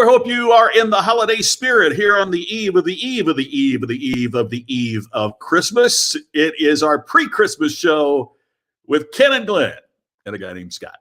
we hope you are in the holiday spirit here on the eve of the eve of the eve of the eve of the eve of Christmas. It is our pre-Christmas show with Ken and Glenn and a guy named Scott.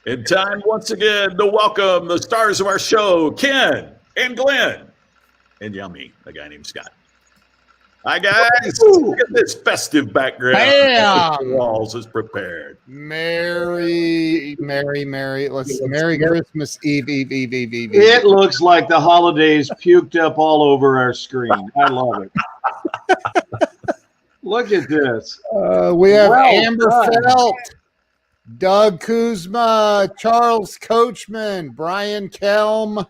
In time once again to welcome the stars of our show, Ken and Glenn, and me, a guy named Scott. Hi guys, look at this festive background. Bam! Walls is prepared. Merry Christmas Eve. It looks like the holidays puked up all over our screen. I love it. Look at this. We have Amber Felt, Doug Kuzma, Charles Coachman, Brian Kelm,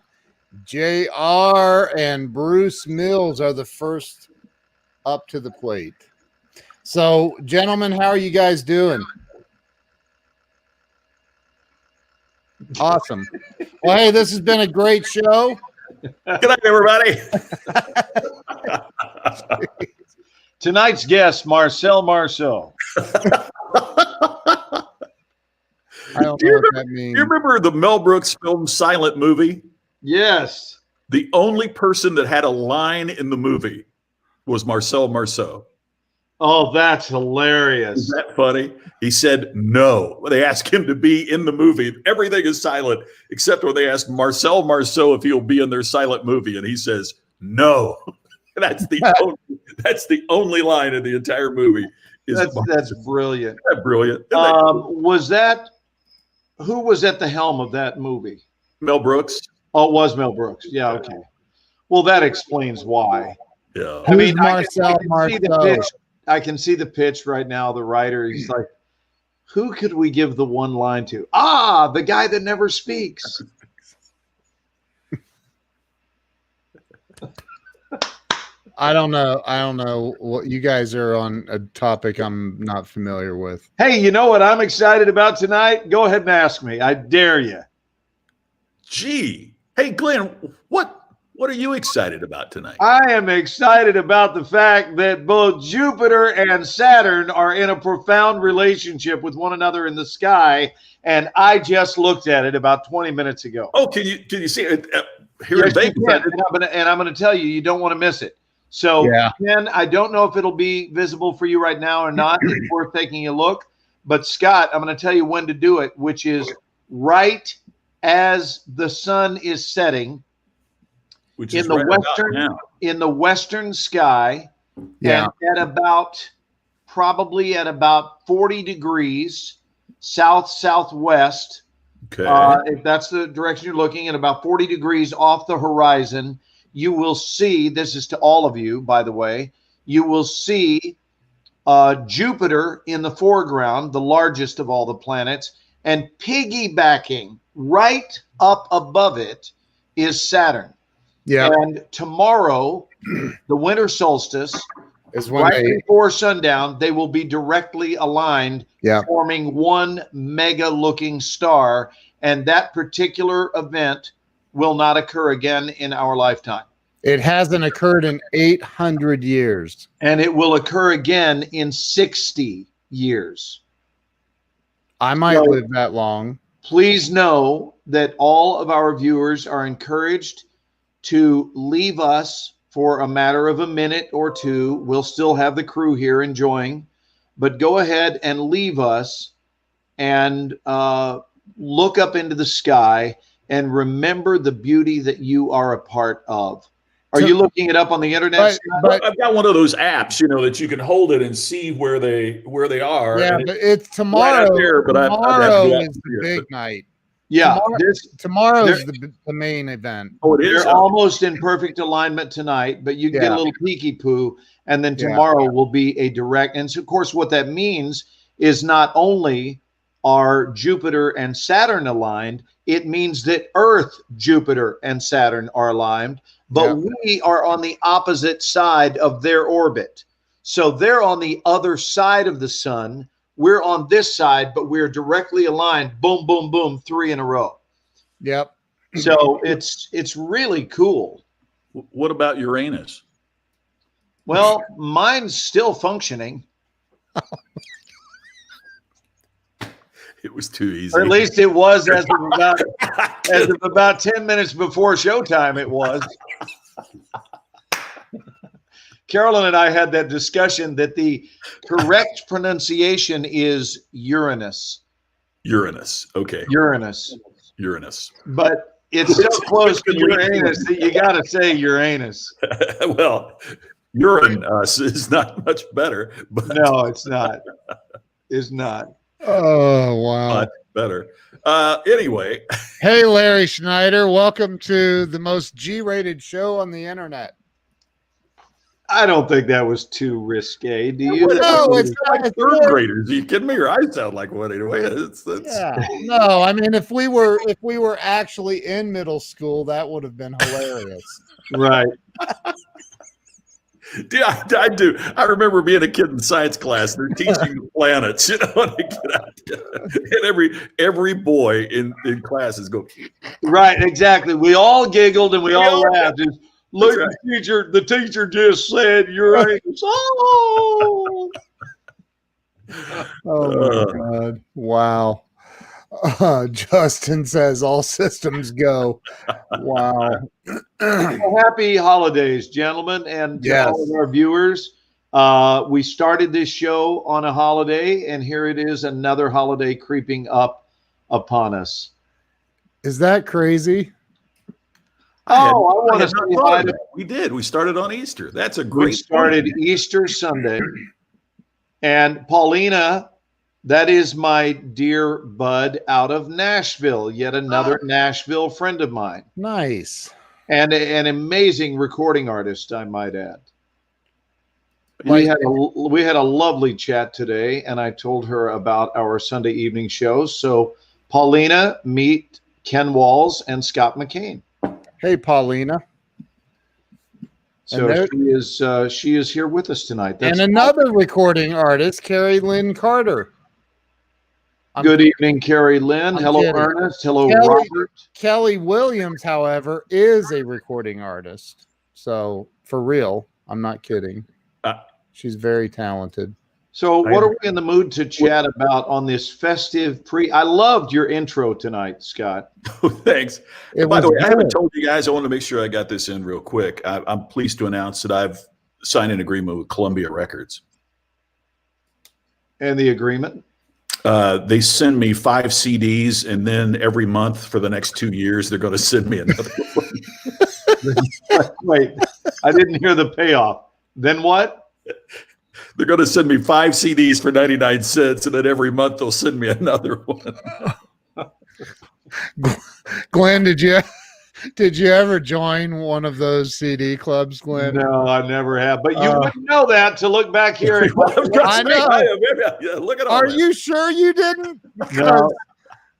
JR, and Bruce Mills are the first up to the plate. So, gentlemen, how are you guys doing? Awesome. Well, hey, this has been a great show. Good night, everybody. Tonight's guest, Marcel Marceau. I don't know what that means. Do you remember the Mel Brooks film Silent Movie? Yes. The only person that had a line in the movie was Marcel Marceau. Oh, that's hilarious. Is that funny? He said no. They asked him to be in the movie. Everything is silent except when they ask Marcel Marceau if he'll be in their silent movie, and he says no. That's the only line in the entire movie. That's brilliant. Isn't that brilliant? Who was at the helm of that movie? Mel Brooks. Oh, it was Mel Brooks. Yeah, okay. Well, that explains why. Yeah. I mean, Marcel Marceau? I can see the pitch right now. The writer, he's like, who could we give the one line to? Ah, the guy that never speaks. I don't know what you guys are on a topic I'm not familiar with. Hey, you know what I'm excited about tonight? Go ahead and ask me. I dare you. Gee. Hey, Glenn, what are you excited about tonight? I am excited about the fact that both Jupiter and Saturn are in a profound relationship with one another in the sky, and I just looked at it about 20 minutes ago. Oh, can you see it? Yes, and I'm going to tell you, you don't want to miss it. So, Ken, I don't know if it'll be visible for you right now or not. It's worth taking a look. But, Scott, I'm going to tell you when to do it, which is right as the sun is setting, which is in the western sky, and probably at about 40 degrees southwest. Okay. If that's the direction you're looking at, about 40 degrees off the horizon, you will see, this is to all of you, by the way, you will see Jupiter in the foreground, the largest of all the planets, and piggybacking right up above it is Saturn. Yeah. And tomorrow, the winter solstice, is when right before sundown, they will be directly aligned, forming one mega-looking star, and that particular event will not occur again in our lifetime. It hasn't occurred in 800 years. And it will occur again in 60 years. I might live that long. Please know that all of our viewers are encouraged to leave us for a matter of a minute or two. We'll still have the crew here enjoying, but go ahead and leave us and look up into the sky and remember the beauty that you are a part of. Are you looking it up on the internet? But I've got one of those apps, that you can hold it and see where they are. Yeah, but it's tomorrow. Right there, but tomorrow is the big night. Yeah, tomorrow is the main event. Oh, it is. They're almost in perfect alignment tonight, but you can get a little peeky poo, and then tomorrow will be a direct. And so, of course, what that means is not only are Jupiter and Saturn aligned, it means that Earth, Jupiter, and Saturn are aligned, but we are on the opposite side of their orbit. So they're on the other side of the sun. We're on this side, but we're directly aligned. Boom, boom, boom, 3 in a row. Yep. So it's really cool. What about Uranus? Well, mine's still functioning. It was too easy. Or at least it was as of about 10 minutes before showtime it was. Carolyn and I had that discussion that the correct pronunciation is Uranus. Uranus. Okay. Uranus. But it's so close to Uranus that you got to say Uranus. Well, Uranus is not much better. But no, it's not. It's not. Oh, wow. Much better. Anyway. Hey, Larry Schneider. Welcome to the most G-rated show on the internet. I don't think that was too risque. Do you? No, it's like third graders. Are you kidding me? Or I sound like one anyway. Yeah. No, I mean, if we were actually in middle school, that would have been hilarious. Right. Yeah, I do. I remember being a kid in science class. They're teaching the planets, you know, and, and every boy in class is going. Right, exactly. We all giggled and we all laughed. Look, right. The teacher just said Uranus. Oh, my God. Wow. Justin says all systems go. Wow. Happy holidays, gentlemen, and to all of our viewers. We started this show on a holiday, and here it is, another holiday creeping up upon us. Is that crazy? I want to say hi to. We did. We started on Easter. That's a great. We started Easter Sunday, and Paulina, that is my dear bud out of Nashville. Yet another Nashville friend of mine. Nice, and an amazing recording artist, I might add. We had a lovely chat today, and I told her about our Sunday evening shows. So, Paulina, meet Ken Walls and Scott McCain. Hey, Paulina. So she is here with us tonight. That's another recording artist, Carrie Lynn Carter. Good evening, Carrie Lynn. Hello, Ernest. Hello, Robert. Kelly Williams, however, is a recording artist. So for real, I'm not kidding. She's very talented. So what are we in the mood to chat about on this festive I loved your intro tonight, Scott. Thanks. By the way, I haven't told you guys, I want to make sure I got this in real quick. I'm pleased to announce that I've signed an agreement with Columbia Records. And the agreement? They send me 5 CDs, and then every month for the next 2 years, they're going to send me another one. Wait, I didn't hear the payoff. Then what? They're going to send me 5 CDs for 99 cents, and then every month they'll send me another one. Glenn, did you ever join one of those CD clubs, Glenn? No, I never have. But you wouldn't know that to look back here. I know. Yeah, look at all Are that. you sure you didn't? No.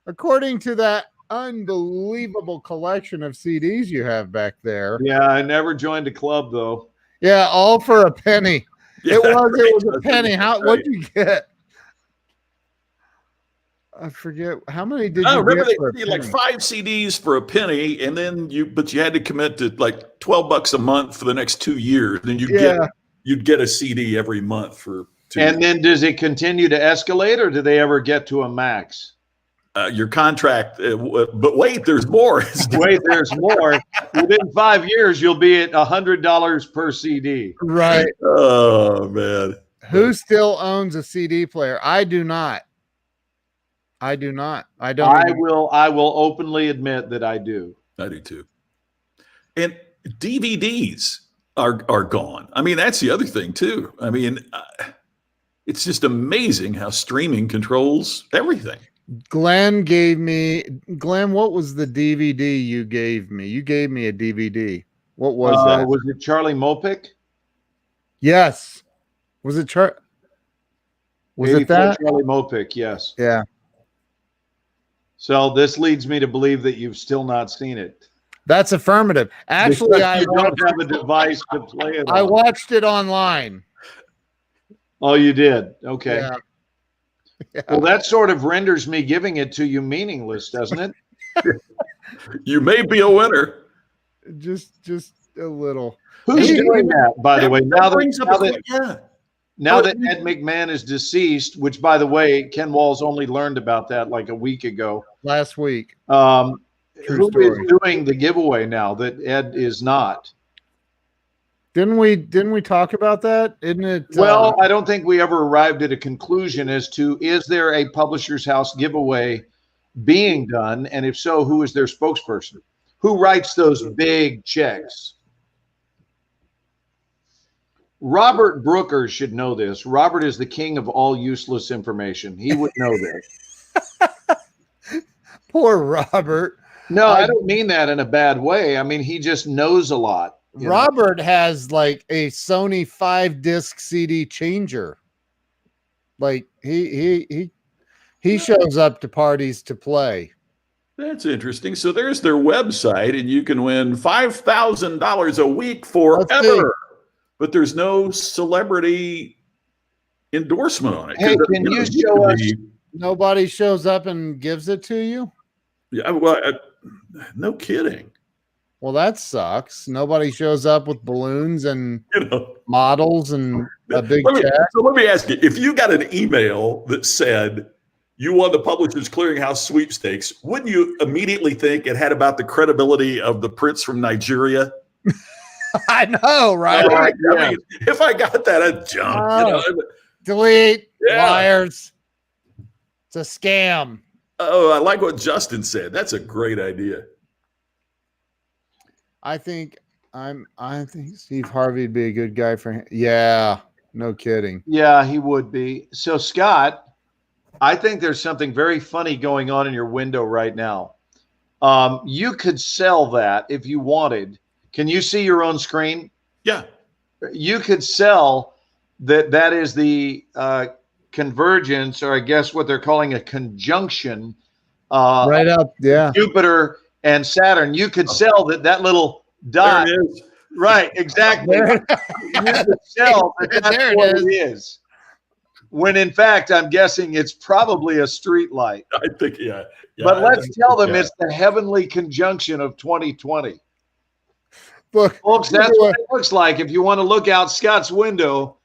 According to that unbelievable collection of CDs you have back there. Yeah, I never joined a club though. Yeah, all for a penny. Yeah, it was a penny. What'd you get? I forget how many did you remember get? They like 5 CDs for a penny, and then you had to commit to like $12 a month for the next 2 years. Then you'd get a CD every month for 2 years. And then does it continue to escalate, or do they ever get to a max? Your contract, but wait, there's more. Wait, there's more. Within 5 years, you'll be at $100 per CD. Right. Oh man. Who still owns a CD player? I do not. I don't. I will openly admit that I do. I do too. And DVDs are gone. I mean, that's the other thing too. I mean, it's just amazing how streaming controls everything. Glenn, what was the DVD you gave me? You gave me a DVD. What was that? Was it Charlie Mopic? Yes. Was it Was it that? Charlie Mopic, yes. Yeah. So this leads me to believe that you've still not seen it. That's affirmative. Actually, Because you don't have a device to play it I on. watched it online. Oh, you did? Okay. Yeah. Well, that sort of renders me giving it to you meaningless, doesn't it? You may be a winner. Just a little. Who's Hey, doing that, by the way? Now that Yeah. Ed McMahon is deceased, which, by the way, Ken Walls only learned about that like a week ago. Last week. Who story. is doing the giveaway now that Ed is not? Didn't we talk about that? Isn't it? Well, I don't think we ever arrived at a conclusion as to is there a Publishers House giveaway being done, and if so, who is their spokesperson? Who writes those big checks? Robert Brooker should know this. Robert is the king of all useless information. He would know this. Poor Robert. No, I don't mean that in a bad way. I mean, he just knows a lot. Robert has like a Sony 5-disc CD changer. Like he shows up to parties to play. That's interesting. So there's their website, and you can win $5,000 a week forever. But there's no celebrity endorsement on it. Hey, can you show us? Nobody shows up and gives it to you? Yeah, well, no kidding. Well, that sucks. Nobody shows up with balloons and models and a big check. So let me ask you, if you got an email that said you won the Publishers Clearinghouse sweepstakes, wouldn't you immediately think it had about the credibility of the prince from Nigeria? I know, right? I mean, if I got that, I'd jump. Delete. Liars. It's a scam. Oh, I like what Justin said. That's a great idea. I think Steve Harvey would be a good guy for him. Yeah, no kidding. Yeah, he would be. So, Scott, I think there's something very funny going on in your window right now. You could sell that if you wanted. Can you see your own screen? Yeah. You could sell that. That is the convergence, or I guess what they're calling a conjunction. Right up, yeah. Jupiter and Saturn. You could sell that little dot. There it is. Right, exactly. You could sell that's there what it it is. When in fact, I'm guessing it's probably a street light. I think, yeah. But let's tell them it's the heavenly conjunction of 2020. Look, folks, that's what it looks like. If you want to look out Scott's window,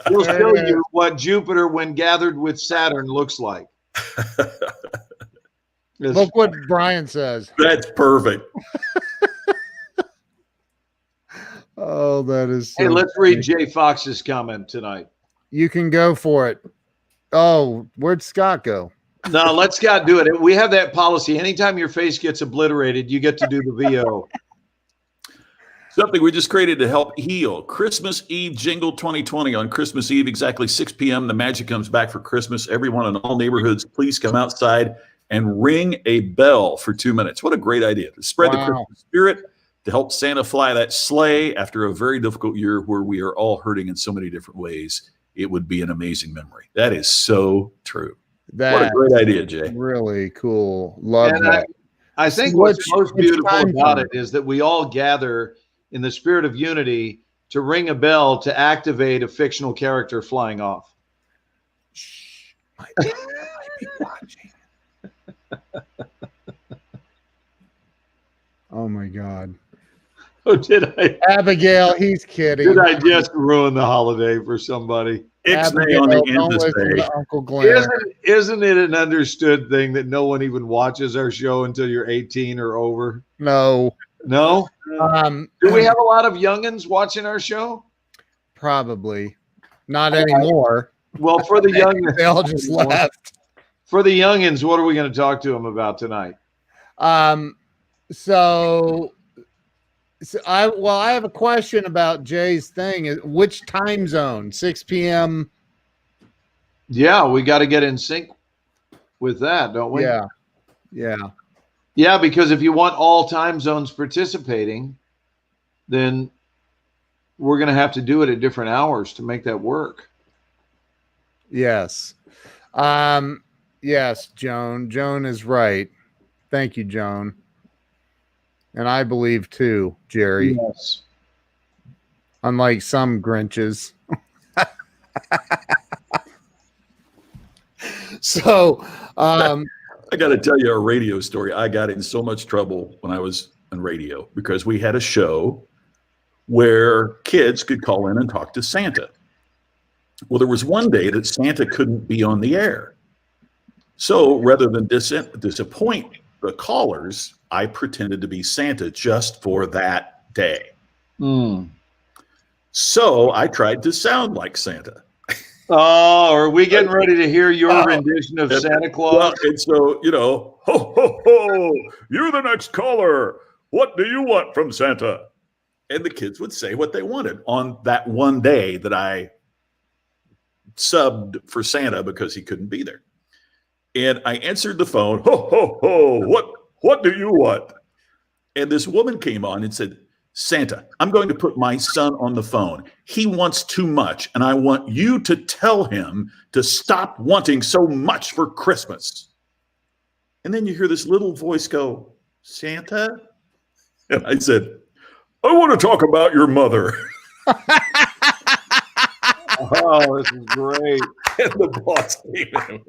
he'll show you what Jupiter, when gathered with Saturn, looks like. Look what Brian says. That's perfect. Oh, that is. Hey, let's read Jay Fox's comment tonight. You can go for it. Oh, where'd Scott go? No, let Scott do it. We have that policy. Anytime your face gets obliterated, you get to do the VO. Something we just created to help heal. Christmas Eve Jingle 2020 on Christmas Eve, exactly 6 p.m. The magic comes back for Christmas. Everyone in all neighborhoods, please come outside and ring a bell for 2 minutes. What a great idea to spread the Christmas spirit, to help Santa fly that sleigh after a very difficult year where we are all hurting in so many different ways. It would be an amazing memory. That is so true. What a great idea, Jay. Really cool. Love that. I think what's most beautiful about it is that we all gather in the spirit of unity to ring a bell to activate a fictional character flying off. Shh. I might be watching. Oh my God. Oh, did I? Abigail, he's kidding. Did I just ruin the holiday for somebody? Ixnay on the end to say. Uncle Glenn. Isn't it an understood thing that no one even watches our show until you're 18 or over? No. No? Do we have a lot of youngins watching our show? Probably. Not anymore. Well, for the youngins. They all just left. For the youngins, what are we going to talk to them about tonight? So I have a question about Jay's thing. Which time zone? 6 p.m. Yeah, we got to get in sync with that, don't we? Yeah. Yeah, because if you want all time zones participating, then we're going to have to do it at different hours to make that work. Yes. Yes, Joan. Joan is right. Thank you, Joan. And I believe too, Jerry. Yes. Unlike some Grinches. So, I got to tell you a radio story. I got in so much trouble when I was in radio because we had a show where kids could call in and talk to Santa. Well, there was one day that Santa couldn't be on the air. So rather than disappoint the callers, I pretended to be Santa just for that day. Mm. So I tried to sound like Santa. Oh, are we getting ready to hear your rendition of Santa Claus? Well, and so, ho, ho, ho, you're the next caller. What do you want from Santa? And the kids would say what they wanted on that one day that I subbed for Santa because he couldn't be there. And I answered the phone, ho, ho, ho, what do you want? And this woman came on and said, Santa, I'm going to put my son on the phone. He wants too much, and I want you to tell him to stop wanting so much for Christmas. And then you hear this little voice go, Santa? And I said, I want to talk about your mother. Oh, this is great. And the boss came in.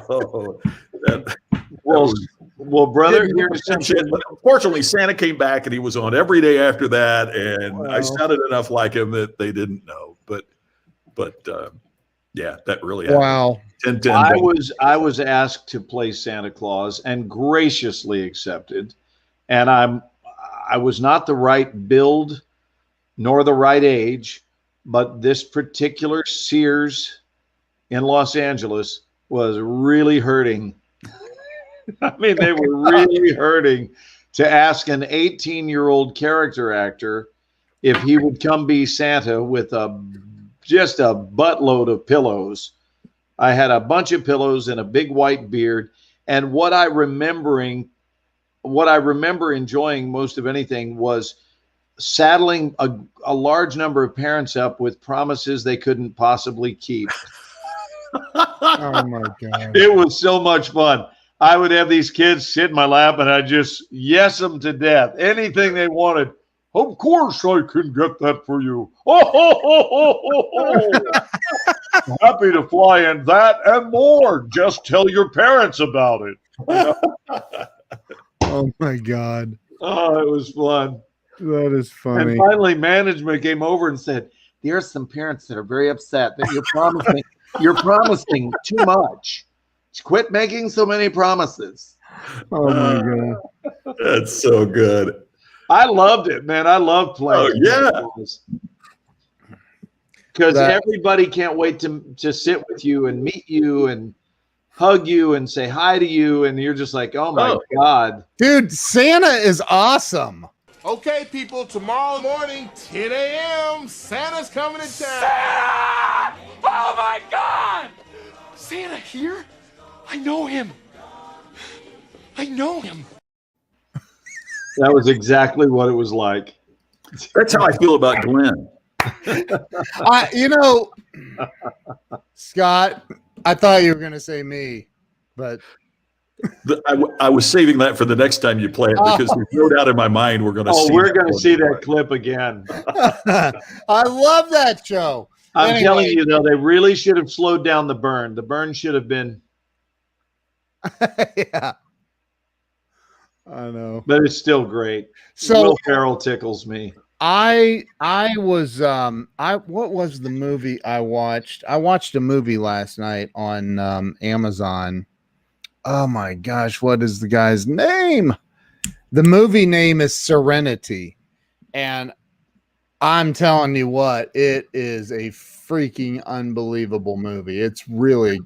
So Well, brother, here's shit. But unfortunately, Santa came back and he was on every day after that, and I sounded enough like him that they didn't know. But yeah, that really happened. Wow. 10, I was asked to play Santa Claus and graciously accepted, and I was not the right build nor the right age, but this particular Sears in Los Angeles was really hurting. I mean, they were really hurting to ask an 18-year-old character actor if he would come be Santa with just a buttload of pillows. I had a bunch of pillows and a big white beard. And what I remember enjoying most of anything was saddling a large number of parents up with promises they couldn't possibly keep. Oh my God. It was so much fun. I would have these kids sit in my lap and I'd just yes them to death. Anything they wanted. Of course I can get that for you. Happy to fly in that and more. Just tell your parents about it. Oh my God. Oh, it was fun. That is funny. And finally management came over and said, there are some parents that are very upset that you're promising too much. Quit making so many promises. Oh my God. That's so good. I loved it, man. I love playing. Oh, yeah. Because everybody can't wait to sit with you and meet you and hug you and say hi to you. And you're just like, oh my God. Dude, Santa is awesome. Okay, people, tomorrow morning, 10 a.m., Santa's coming to town. Santa! Oh my God! Santa here? I know him. I know him. That was exactly what it was like. That's how I feel about Glenn. Scott, I thought you were going to say me, but I was saving that for the next time you play it because there's no doubt in my mind we're going to see. We're going to see that clip again. I love that show. I'm telling you, though, they really should have slowed down the burn. The burn should have been. Yeah. I know. But it's still great. So Will Ferrell tickles me. I was what was the movie I watched? I watched a movie last night on Amazon. Oh my gosh, what is the guy's name? The movie name is Serenity. And I'm telling you what, it is a freaking unbelievable movie. It's really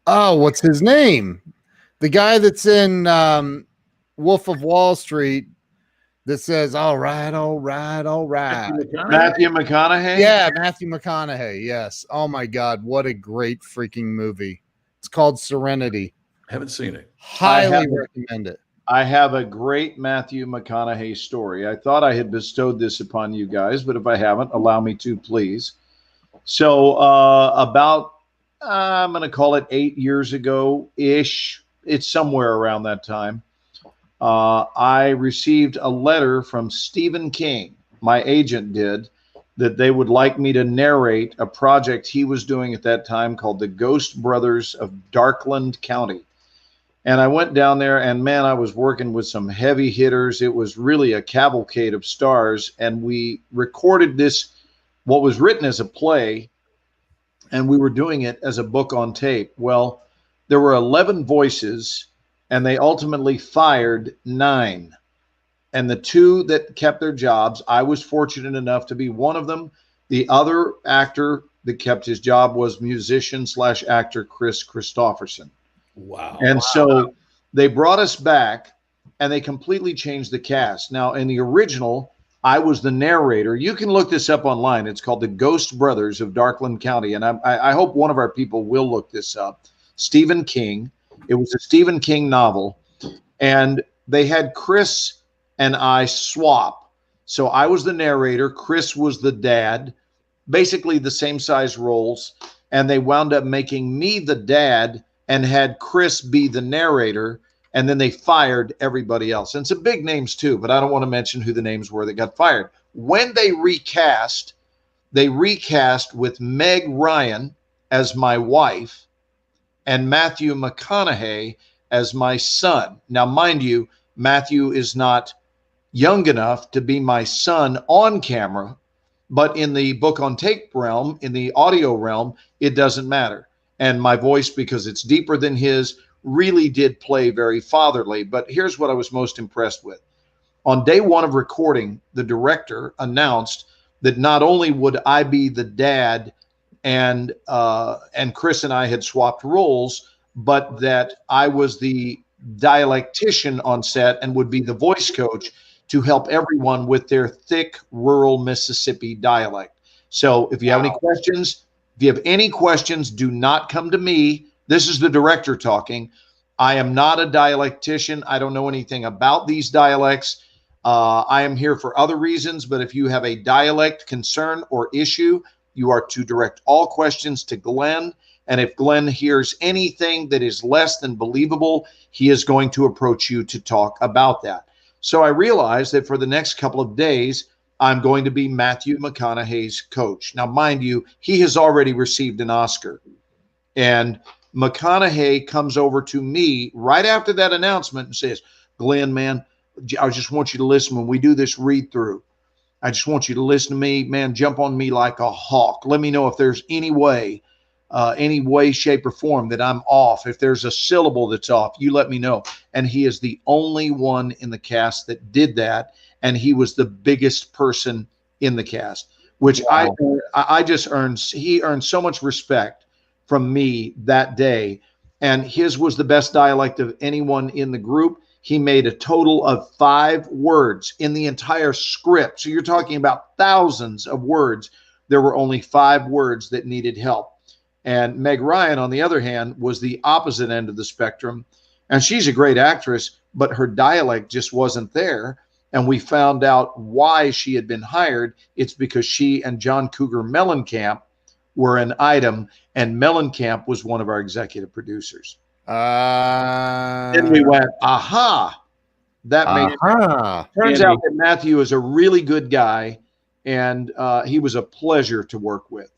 what's his name? The guy that's in Wolf of Wall Street that says, all right, all right, all right. Matthew McConaughey? Yeah, Matthew McConaughey. Yes. Oh my God. What a great freaking movie. It's called Serenity. Haven't seen it. Highly recommend it. I have a great Matthew McConaughey story. I thought I had bestowed this upon you guys, but if I haven't, allow me to, please. So about I'm going to call it 8 years ago-ish. It's somewhere around that time. I received a letter from Stephen King, my agent did, that they would like me to narrate a project he was doing at that time called The Ghost Brothers of Darkland County. And I went down there, and man, I was working with some heavy hitters. It was really a cavalcade of stars. And we recorded this, what was written as a play, and we were doing it as a book on tape. Well, there were 11 voices, and they ultimately fired 9. And the 2 that kept their jobs, I was fortunate enough to be one of them. The other actor that kept his job was musician/actor Chris Christopherson. Wow. And so they brought us back, and they completely changed the cast. Now, in the original, I was the narrator. You can look this up online. It's called The Ghost Brothers of Darkland County. And I hope one of our people will look this up. Stephen King. It was a Stephen King novel. And they had Chris and I swap. So I was the narrator. Chris was the dad. Basically the same size roles. And they wound up making me the dad and had Chris be the narrator, and then they fired everybody else. And some big names too, but I don't want to mention who the names were that got fired. When they recast with Meg Ryan as my wife and Matthew McConaughey as my son. Now, mind you, Matthew is not young enough to be my son on camera, but in the book on tape realm, in the audio realm, it doesn't matter. And my voice, because it's deeper than his, really did play very fatherly. But here's what I was most impressed with. On day 1 of recording, the director announced that not only would I be the dad and Chris and I had swapped roles, but that I was the dialectician on set and would be the voice coach to help everyone with their thick rural Mississippi dialect. So if you have any questions, do not come to me. This is the director talking. I am not a dialectician. I don't know anything about these dialects. I am here for other reasons, but if you have a dialect concern or issue, you are to direct all questions to Glenn. And if Glenn hears anything that is less than believable, he is going to approach you to talk about that. So I realized that for the next couple of days, I'm going to be Matthew McConaughey's coach. Now, mind you, he has already received an Oscar. And McConaughey comes over to me right after that announcement and says, Glenn, man, I just want you to listen when we do this read through. I just want you to listen to me, man, jump on me like a hawk. Let me know if there's any way, shape, or form that I'm off. If there's a syllable that's off, you let me know. And he is the only one in the cast that did that. And he was the biggest person in the cast, which wow. He earned so much respect from me that day. And his was the best dialect of anyone in the group. He made a total of 5 words in the entire script. So you're talking about thousands of words. There were only 5 words that needed help. And Meg Ryan, on the other hand, was the opposite end of the spectrum. And she's a great actress, but her dialect just wasn't there. And we found out why she had been hired. It's because she and John Cougar Mellencamp were an item, and Mellencamp was one of our executive producers. Then we went, aha. That makes sense. Turns out that Matthew is a really good guy, and he was a pleasure to work with.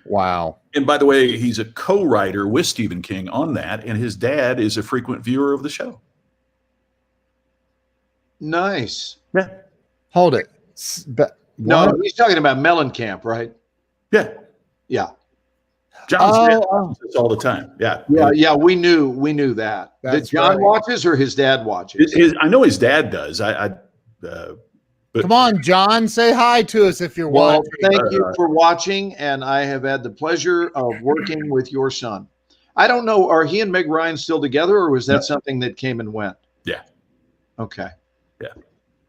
Wow. And by the way, he's a co-writer with Stephen King on that, and his dad is a frequent viewer of the show. Nice. Yeah. Hold it. No, he's talking about Mellencamp, right? Yeah. Yeah. John's watches this all the time. Yeah. Yeah. We knew that. That John watches or his dad watches? I know his dad does. But come on, John, say hi to us if you're watching. Thank you for watching, and I have had the pleasure of working with your son. I don't know, are he and Meg Ryan still together, or was that something that came and went? Yeah. Okay. Yeah.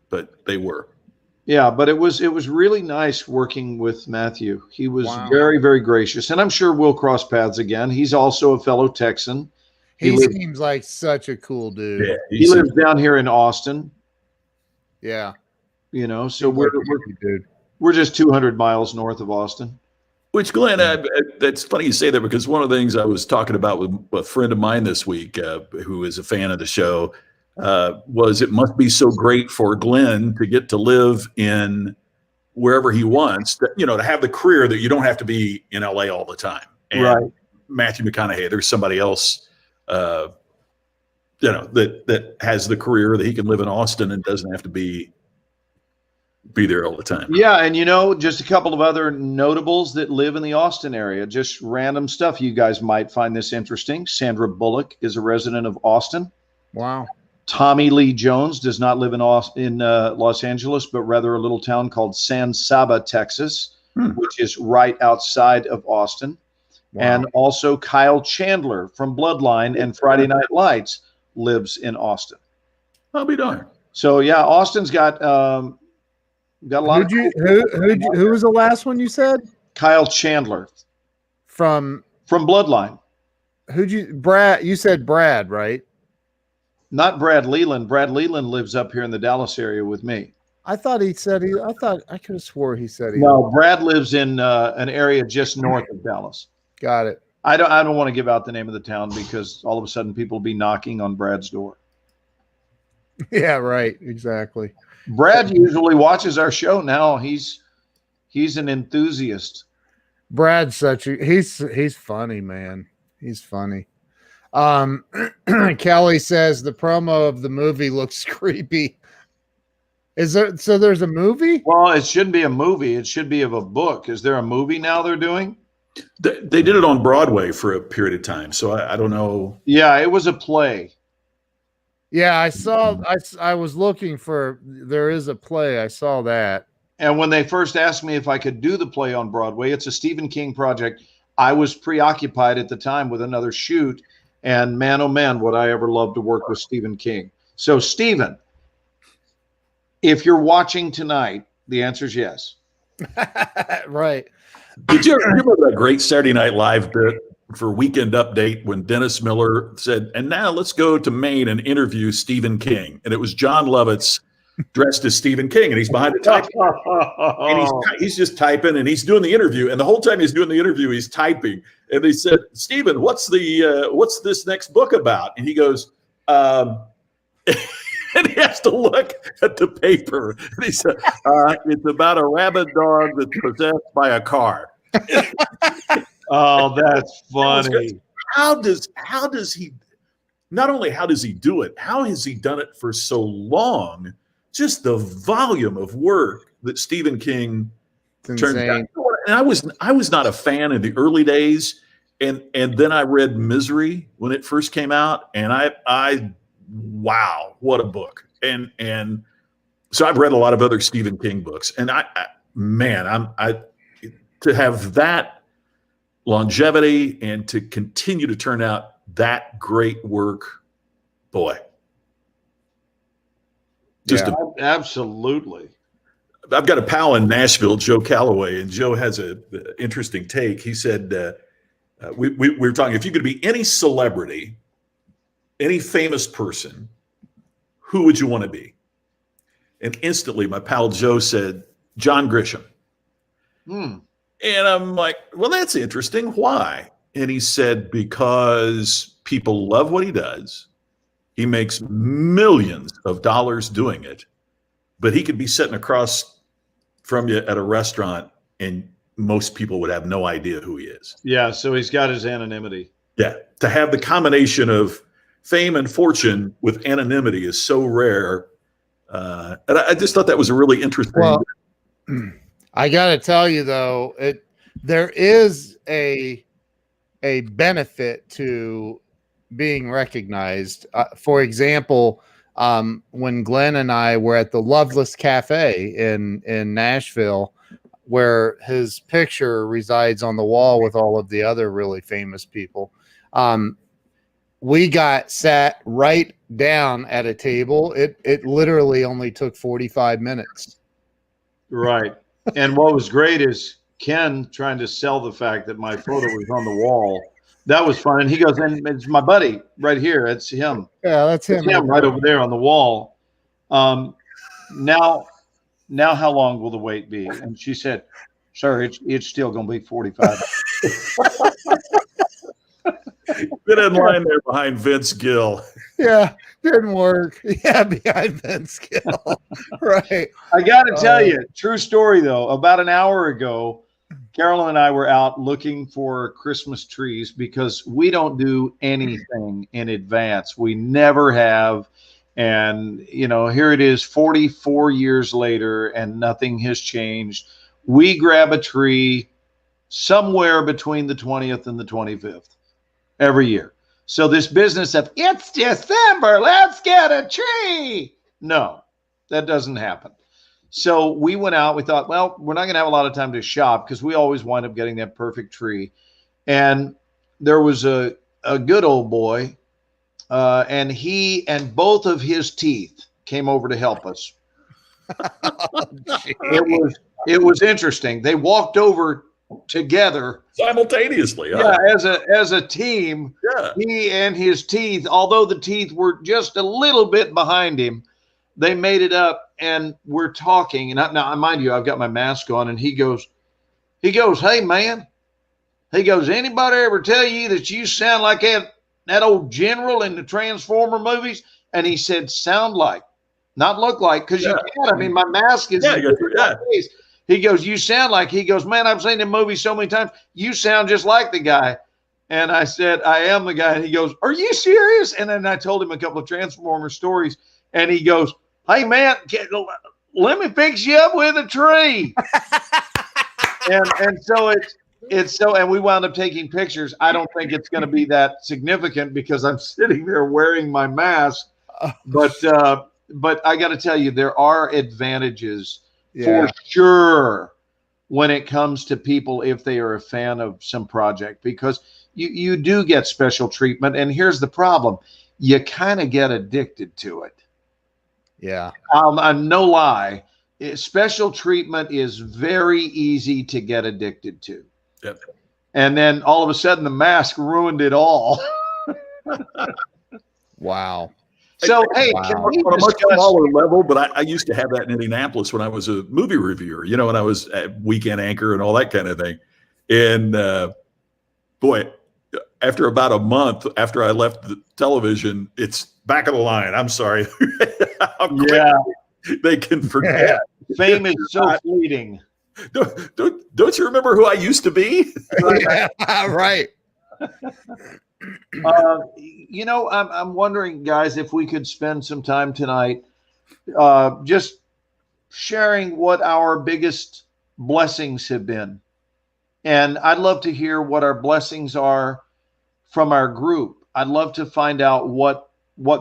But they were. Yeah, but it was really nice working with Matthew. He was very, very gracious, and I'm sure we'll cross paths again. He's also a fellow Texan. He seems like such a cool dude. Yeah, he lives down here in Austin. Yeah. You know, so we're just 200 miles north of Austin. Which, Glenn, that's funny you say that, because one of the things I was talking about with a friend of mine this week, who is a fan of the show, was it must be so great for Glenn to get to live in wherever he wants, to have the career that you don't have to be in LA all the time. And Right. Matthew McConaughey, there's somebody else, that has the career that he can live in Austin and doesn't have to be there all the time. Yeah, and just a couple of other notables that live in the Austin area, just random stuff. You guys might find this interesting. Sandra Bullock is a resident of Austin. Wow. Tommy Lee Jones does not live in Los Angeles, but rather a little town called San Saba, Texas, which is right outside of Austin. Wow. And also Kyle Chandler from Bloodline and Friday Night Lights lives in Austin. I'll be darned. So yeah, Austin's got a lot. Who was the last one you said? Kyle Chandler from Bloodline. Brad? You said Brad, right? Not Brad Leland. Brad Leland lives up here in the Dallas area with me. I thought he said I could have swore he said he. No, Brad lives in an area just north of Dallas. Got it. I don't want to give out the name of the town because all of a sudden people will be knocking on Brad's door. Yeah, right. Exactly. Brad usually watches our show now. He's an enthusiast. Brad's he's funny, man. He's funny. Kelly says the promo of the movie looks creepy. There's a movie? Well, it shouldn't be a movie. It should be of a book. Is there a movie now they're doing? They did it on Broadway for a period of time, so I don't know. Yeah, it was a play. Yeah, I saw. I was looking for. There is a play. I saw that. And when they first asked me if I could do the play on Broadway, it's a Stephen King project. I was preoccupied at the time with another shoot, and man, oh man, would I ever love to work with Stephen King. So, Stephen, if you're watching tonight, the answer is yes. Right. Did you remember that great Saturday Night Live bit for Weekend Update when Dennis Miller said, "And now let's go to Maine and interview Stephen King"? And it was John Lovitz dressed as Stephen King, and he's behind the typing. And he's just typing, and he's doing the interview. And the whole time he's doing the interview, he's typing. And they said, "Stephen, what's this next book about?" And he goes, and he has to look at the paper. And he said, "It's about a rabid dog that's possessed by a car." Oh, that's funny. How does he, not only how does he do it, how has he done it for so long? Just the volume of work that Stephen King turned out. And I was not a fan in the early days. And then I read Misery when it first came out, and I wow, what a book. And so I've read a lot of other Stephen King books, and I to have that longevity and to continue to turn out that great work, boy. Absolutely. I've got a pal in Nashville, Joe Calloway, and Joe has an interesting take. He said, we were talking, if you could be any celebrity, any famous person, who would you want to be? And instantly my pal Joe said, John Grisham. And I'm like, well, that's interesting. Why? And he said, because people love what he does. He makes millions of dollars doing it, but he could be sitting across from you at a restaurant and most people would have no idea who he is. Yeah. So he's got his anonymity. Yeah. To have the combination of fame and fortune with anonymity is so rare. And I just thought that was a really interesting. Well, I got to tell you though, there is a benefit to being recognized. For example, when Glenn and I were at the Loveless Cafe in Nashville, where his picture resides on the wall with all of the other really famous people, we got sat right down at a table. It literally only took 45 minutes. Right. And what was great is Ken trying to sell the fact that my photo was on the wall. That was fun. And he goes, and it's my buddy right here. It's him. Yeah, that's him. It's him right over there on the wall. Now how long will the wait be? And she said, Sir, it's still going to be 45. Been in line there behind Vince Gill. Yeah, didn't work. Yeah, behind Vince Gill. Right. I got to tell you, true story though. About an hour ago, Carolyn and I were out looking for Christmas trees because we don't do anything in advance. We never have. And, here it is 44 years later and nothing has changed. We grab a tree somewhere between the 20th and the 25th every year. So this business of it's December, let's get a tree. No, that doesn't happen. So we went out. We thought, well, we're not going to have a lot of time to shop because we always wind up getting that perfect tree. And there was a good old boy, and he and both of his teeth came over to help us. It was interesting. They walked over together simultaneously. Yeah, as a team. Yeah. He and his teeth, although the teeth were just a little bit behind him, they made it up, and we're talking. And now, mind you, I've got my mask on, and he goes, "Hey man," he goes, "anybody ever tell you that you sound like that old general in the Transformer movies?" And he said, "Sound like, not look like," because you can't. I mean, my mask is in my face. He goes, "You sound like," he goes, "Man, I've seen the movie so many times. You sound just like the guy." And I said, "I am the guy." And he goes, "Are you serious?" And then I told him a couple of Transformer stories. And he goes, "Hey, man, let me fix you up with a tree." and so and we wound up taking pictures. I don't think it's going to be that significant because I'm sitting there wearing my mask. But I got to tell you, there are advantages for sure when it comes to people if they are a fan of some project, because you do get special treatment. And here's the problem. You kind of get addicted to it. Yeah. I'm no lie. Special treatment is very easy to get addicted to. Yep. And then all of a sudden the mask ruined it all. Wow. So, hey, can we on a much discuss smaller level, but I used to have that in Indianapolis when I was a movie reviewer, when I was at weekend anchor and all that kind of thing. And boy, after about a month after I left the television, it's back of the line. I'm sorry. They can forget. Fame is so fleeting. Don't you remember who I used to be? Right. I'm wondering, guys, if we could spend some time tonight just sharing what our biggest blessings have been. And I'd love to hear what our blessings are from our group. I'd love to find out what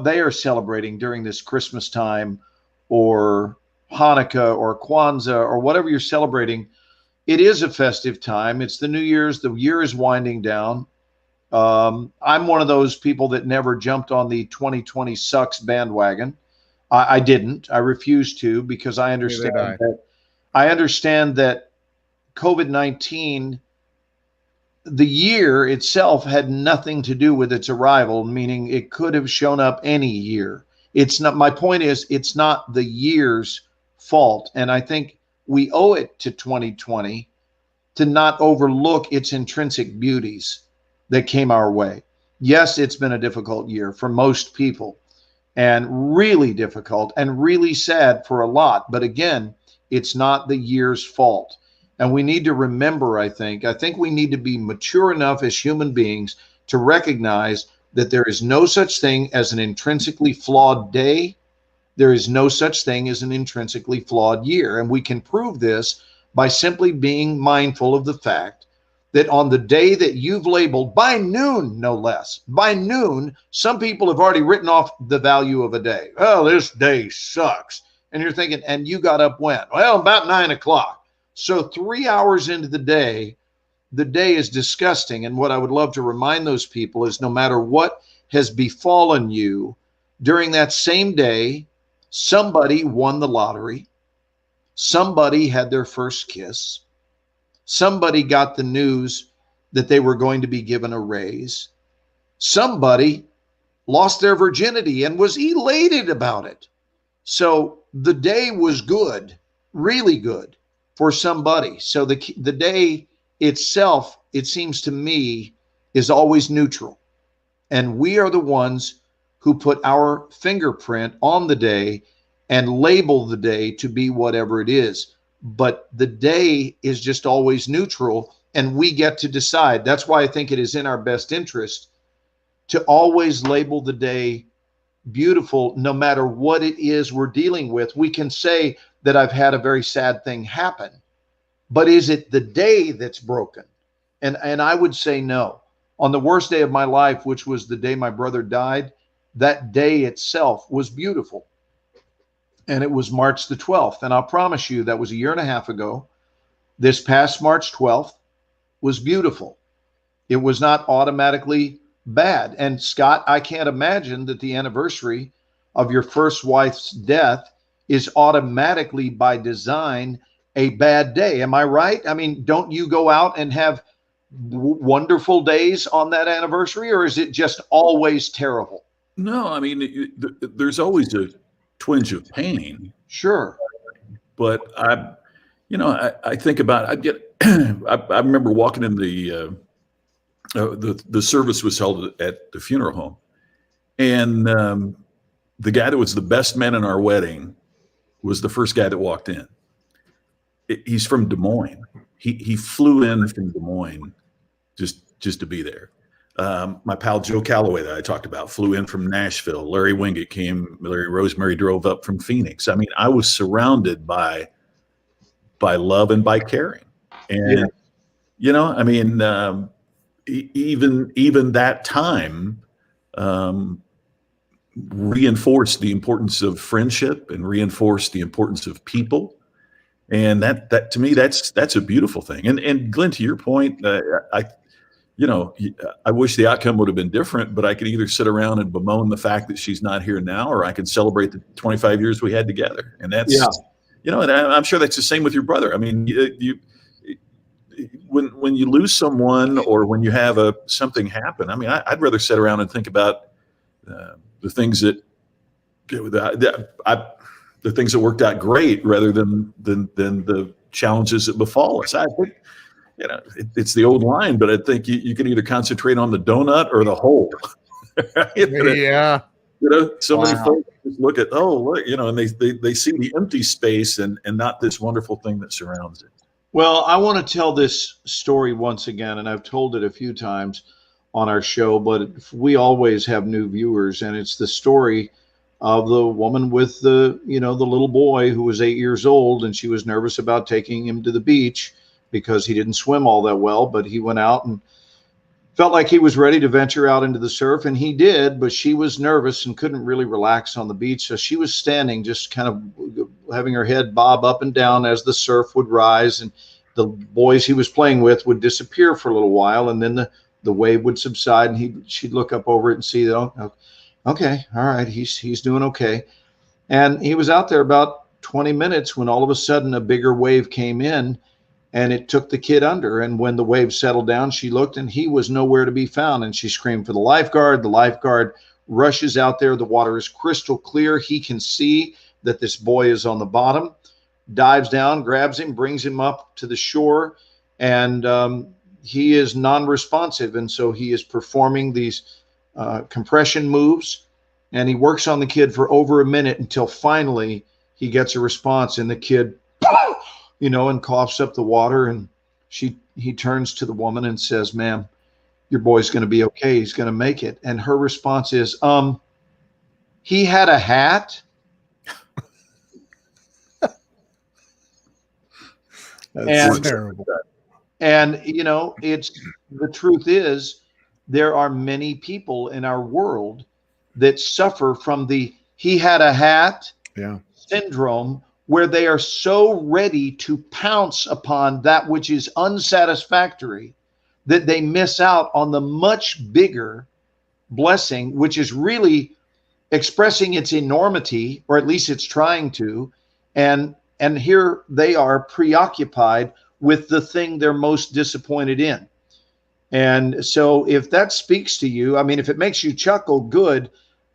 they are celebrating during this Christmas time or Hanukkah or Kwanzaa or whatever you're celebrating. It is a festive time. It's the New Year's. The year is winding down. I'm one of those people that never jumped on the 2020 sucks bandwagon. I didn't. I refused to, because I understand that COVID-19, the year itself had nothing to do with its arrival, meaning it could have shown up any year. It's not, my point is, it's not the year's fault. And I think we owe it to 2020 to not overlook its intrinsic beauties that came our way. Yes, it's been a difficult year for most people, and really difficult and really sad for a lot. But again, it's not the year's fault. And we need to remember, I think we need to be mature enough as human beings to recognize that there is no such thing as an intrinsically flawed day. There is no such thing as an intrinsically flawed year. And we can prove this by simply being mindful of the fact that on the day that you've labeled, by noon, no less, by noon, some people have already written off the value of a day. Oh, this day sucks. And you're thinking, and you got up when? Well, about 9 o'clock. So 3 hours into the day is disgusting. And what I would love to remind those people is no matter what has befallen you during that same day, somebody won the lottery. Somebody had their first kiss. Somebody got the news that they were going to be given a raise. Somebody lost their virginity and was elated about it. So the day was good, really good. for somebody. So the day itself, it seems to me, is always neutral. And we are the ones who put our fingerprint on the day and label the day to be whatever it is. But the day is just always neutral, and we get to decide. That's why I think it is in our best interest to always label the day beautiful, no matter what it is we're dealing with. We can say that I've had a very sad thing happen, but is it the day that's broken? And I would say no. On the worst day of my life, which was the day my brother died, that day itself was beautiful. And it was March the 12th. And I'll promise you, that was a year and a half ago. This past March 12th was beautiful. It was not automatically bad. And Scott, I can't imagine that the anniversary of your first wife's death is automatically by design a bad day. Am I right? I mean, don't you go out and have wonderful days on that anniversary, or is it just always terrible? No, I mean, there's always a twinge of pain. Sure. But I think about, I remember walking in the service was held at the funeral home, and the guy that was the best man in our wedding was the first guy that walked in. He's from Des Moines. He flew in from Des Moines just to be there. My pal Joe Calloway that I talked about flew in from Nashville. Larry Wingate came. Larry Rosemary drove up from Phoenix. I mean, I was surrounded by love and by caring. And I mean, even that time reinforced the importance of friendship and reinforced the importance of people. And that to me, that's a beautiful thing. And Glenn, to your point, I wish the outcome would have been different, but I could either sit around and bemoan the fact that she's not here now, or I could celebrate the 25 years we had together. And that's, and I'm sure that's the same with your brother. I mean, when you lose someone or when you have something happen, I mean, I'd rather sit around and think about the things that the things that worked out great rather than the challenges that befall us. I think, it's the old line, but I think you can either concentrate on the donut or the hole. Yeah. So many folks just look at, and they see the empty space and not this wonderful thing that surrounds it. Well, I want to tell this story once again, and I've told it a few times on our show, but we always have new viewers, and it's the story of the woman with the little boy who was 8 years old, and she was nervous about taking him to the beach because he didn't swim all that well, but he went out and felt like he was ready to venture out into the surf, and he did, but she was nervous and couldn't really relax on the beach. So she was standing, just kind of having her head bob up and down as the surf would rise, and the boys he was playing with would disappear for a little while, and then the wave would subside, and she'd look up over it and see that, okay, all right, he's doing okay. And he was out there about 20 minutes when all of a sudden a bigger wave came in, and it took the kid under. And when the wave settled down, she looked, and he was nowhere to be found. And she screamed for the lifeguard. The lifeguard rushes out there. The water is crystal clear. He can see that this boy is on the bottom, dives down, grabs him, brings him up to the shore, and he is non-responsive. And so he is performing these compression moves, and he works on the kid for over a minute until finally he gets a response, and the kid and coughs up the water, and he turns to the woman and says, "Ma'am, your boy's going to be okay. He's going to make it." And her response is, he had a hat. That's terrible. And, it's the truth is there are many people in our world that suffer from the "he had a hat" syndrome, where they are so ready to pounce upon that which is unsatisfactory that they miss out on the much bigger blessing, which is really expressing its enormity, or at least it's trying to. And here they are preoccupied with the thing they're most disappointed in. And so if that speaks to you, I mean, if it makes you chuckle, good,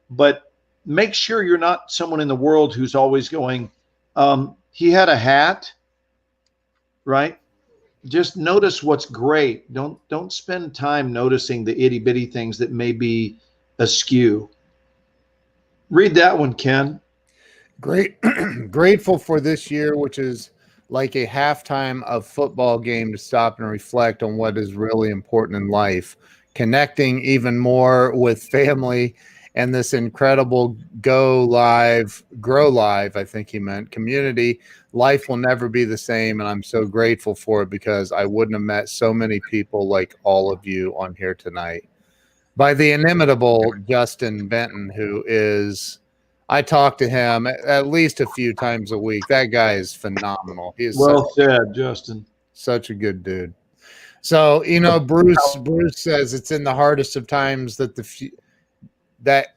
but make sure you're not someone in the world who's always going, he had a hat. right? Just notice what's great. Don't spend time noticing the itty bitty things that may be askew. Read that one, Ken. Great, grateful for this year, which is like a halftime of football game to stop and reflect on what is really important in life, connecting even more with family and this incredible grow live, I think he meant, community. Life will never be the same, and I'm so grateful for it because I wouldn't have met so many people like all of you on here tonight. By the inimitable Justin Benton, who is, I talk to him at least a few times a week. That guy is phenomenal. He is Well said, Justin. such a good dude. So, you know, Bruce says it's in the hardest of times that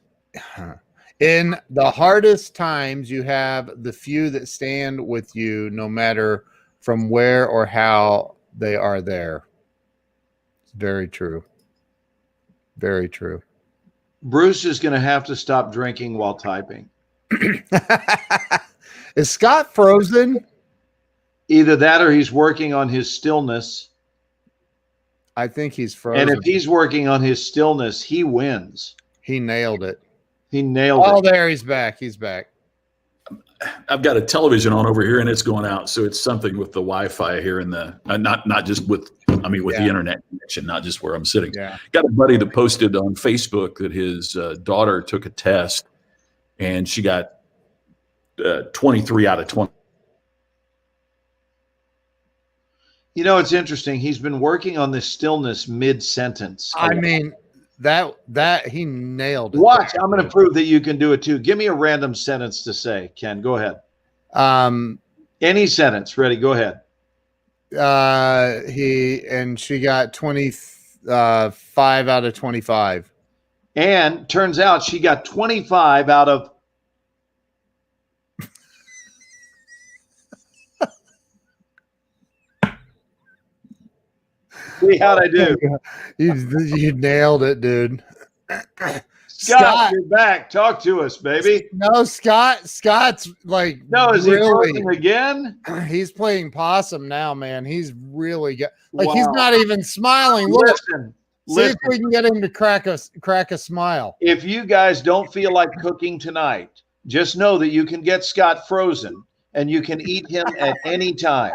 in the hardest times you have the few that stand with you no matter from where or how they are there. It's very true. Very true. Bruce is going to have to stop drinking while typing. Is Scott frozen? Either that or he's working on his stillness. I think he's frozen. And if he's working on his stillness, he wins. He nailed it. He nailed it. Oh, there he's back. He's back. I've got a television on over here and it's going out. So it's something with the Wi-Fi here in the, not just with, I mean, with the internet connection, not just where I'm sitting. Yeah. Got a buddy that posted on Facebook that his daughter took a test and she got 23 out of 20. You know, it's interesting. He's been working on this stillness mid-sentence. I mean, that he nailed it. Watch, I'm going to prove that you can do it too. Give me a random sentence to say, Ken. Go ahead. Any sentence. Ready? Go ahead. She got 25 out of 25. And turns out she got 25 out of. See, how'd I do? You nailed it, dude. Scott, you're back. Talk to us, baby. No, Scott's like, no, is really, he frozen again? He's playing possum now, man. He's really got, like, Wow. he's not even smiling. Look, Listen, see if we can get him to crack a smile. if you guys don't feel like cooking tonight, just know that you can get Scott frozen and you can eat him at any time.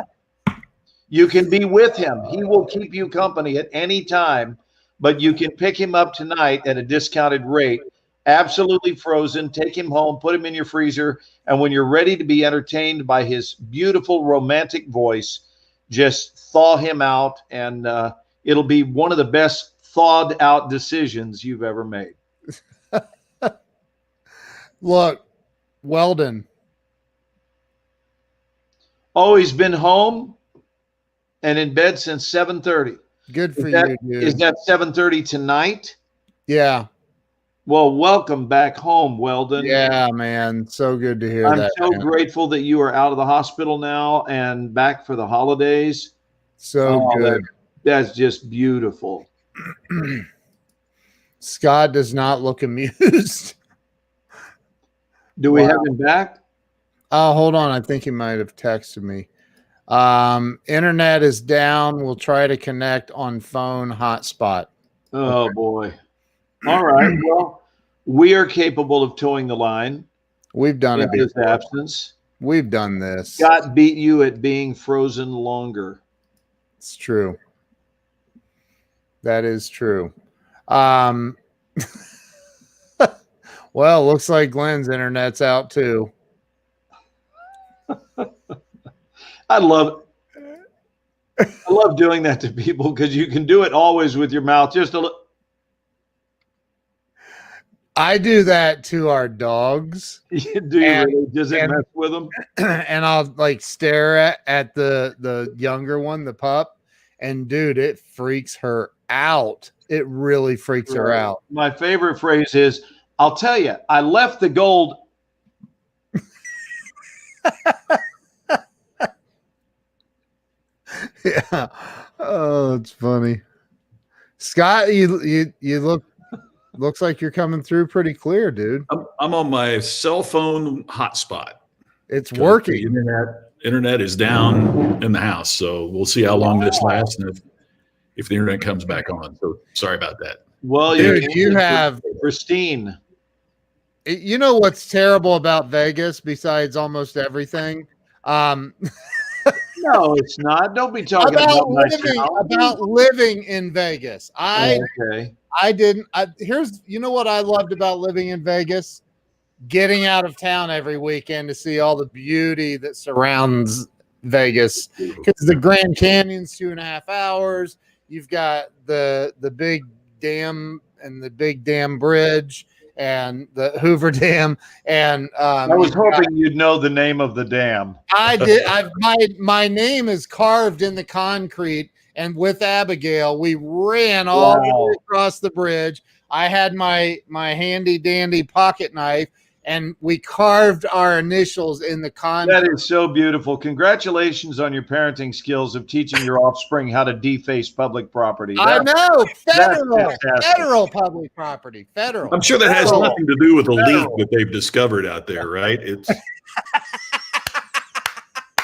You can be with him. He will keep you company at any time, but you can pick him up tonight at a discounted rate, absolutely frozen. Take him home, put him in your freezer, and when you're ready to be entertained by his beautiful romantic voice, just thaw him out, and it'll be one of the best thawed out decisions you've ever made. Look, Weldon. Oh, he's been home and in bed since 7:30. Good for you, dude. Is that 7:30 tonight? Yeah. Well, welcome back home, Weldon. Yeah, man. So good to hear I'm that. so man. grateful that you are out of the hospital now and back for the holidays. So good. That's just beautiful. Scott does not look amused. Do we have him back? Oh, hold on. I think he might have texted me. Internet is down. We'll try to connect on phone hotspot. Oh, boy. All right. Well, we are capable of towing the line. We've done it in his before. absence. We've done this. Scott beat you at being frozen longer. It's true. That is true. Well, looks like Glenn's internet's out too. I love doing that to people because you can do it always with your mouth. Just a little. I do that to our dogs. Do you really? Does it mess with them? And I'll like stare at the younger one, the pup, and dude, it freaks her out. It really freaks her out. My favorite phrase is, I'll tell you, I left the gold. Yeah. Oh, it's funny. Scott, you looks like you're coming through pretty clear, dude. I'm on my cell phone hotspot. It's working. The internet internet is down in the house, so we'll see how long this lasts and if the internet comes back on. So sorry about that. Well, Dude, you have pristine. You know what's terrible about Vegas besides almost everything? No, it's not. Don't be talking about living in Vegas. Okay. Here's what I loved about living in Vegas: getting out of town every weekend to see all the beauty that surrounds Vegas. Because the Grand Canyon's 2.5 hours. You've got the big dam and the big dam bridge and the Hoover Dam. And I was hoping you'd know the name of the dam. I did. My name is carved in the concrete, and with Abigail, we ran all the way across the bridge. I had my handy dandy pocket knife, and we carved our initials in the concrete. That is so beautiful. Congratulations on your parenting skills of teaching your offspring how to deface public property. I know. Federal public property. Federal. I'm sure that has nothing to do with the leak that they've discovered out there, right? It's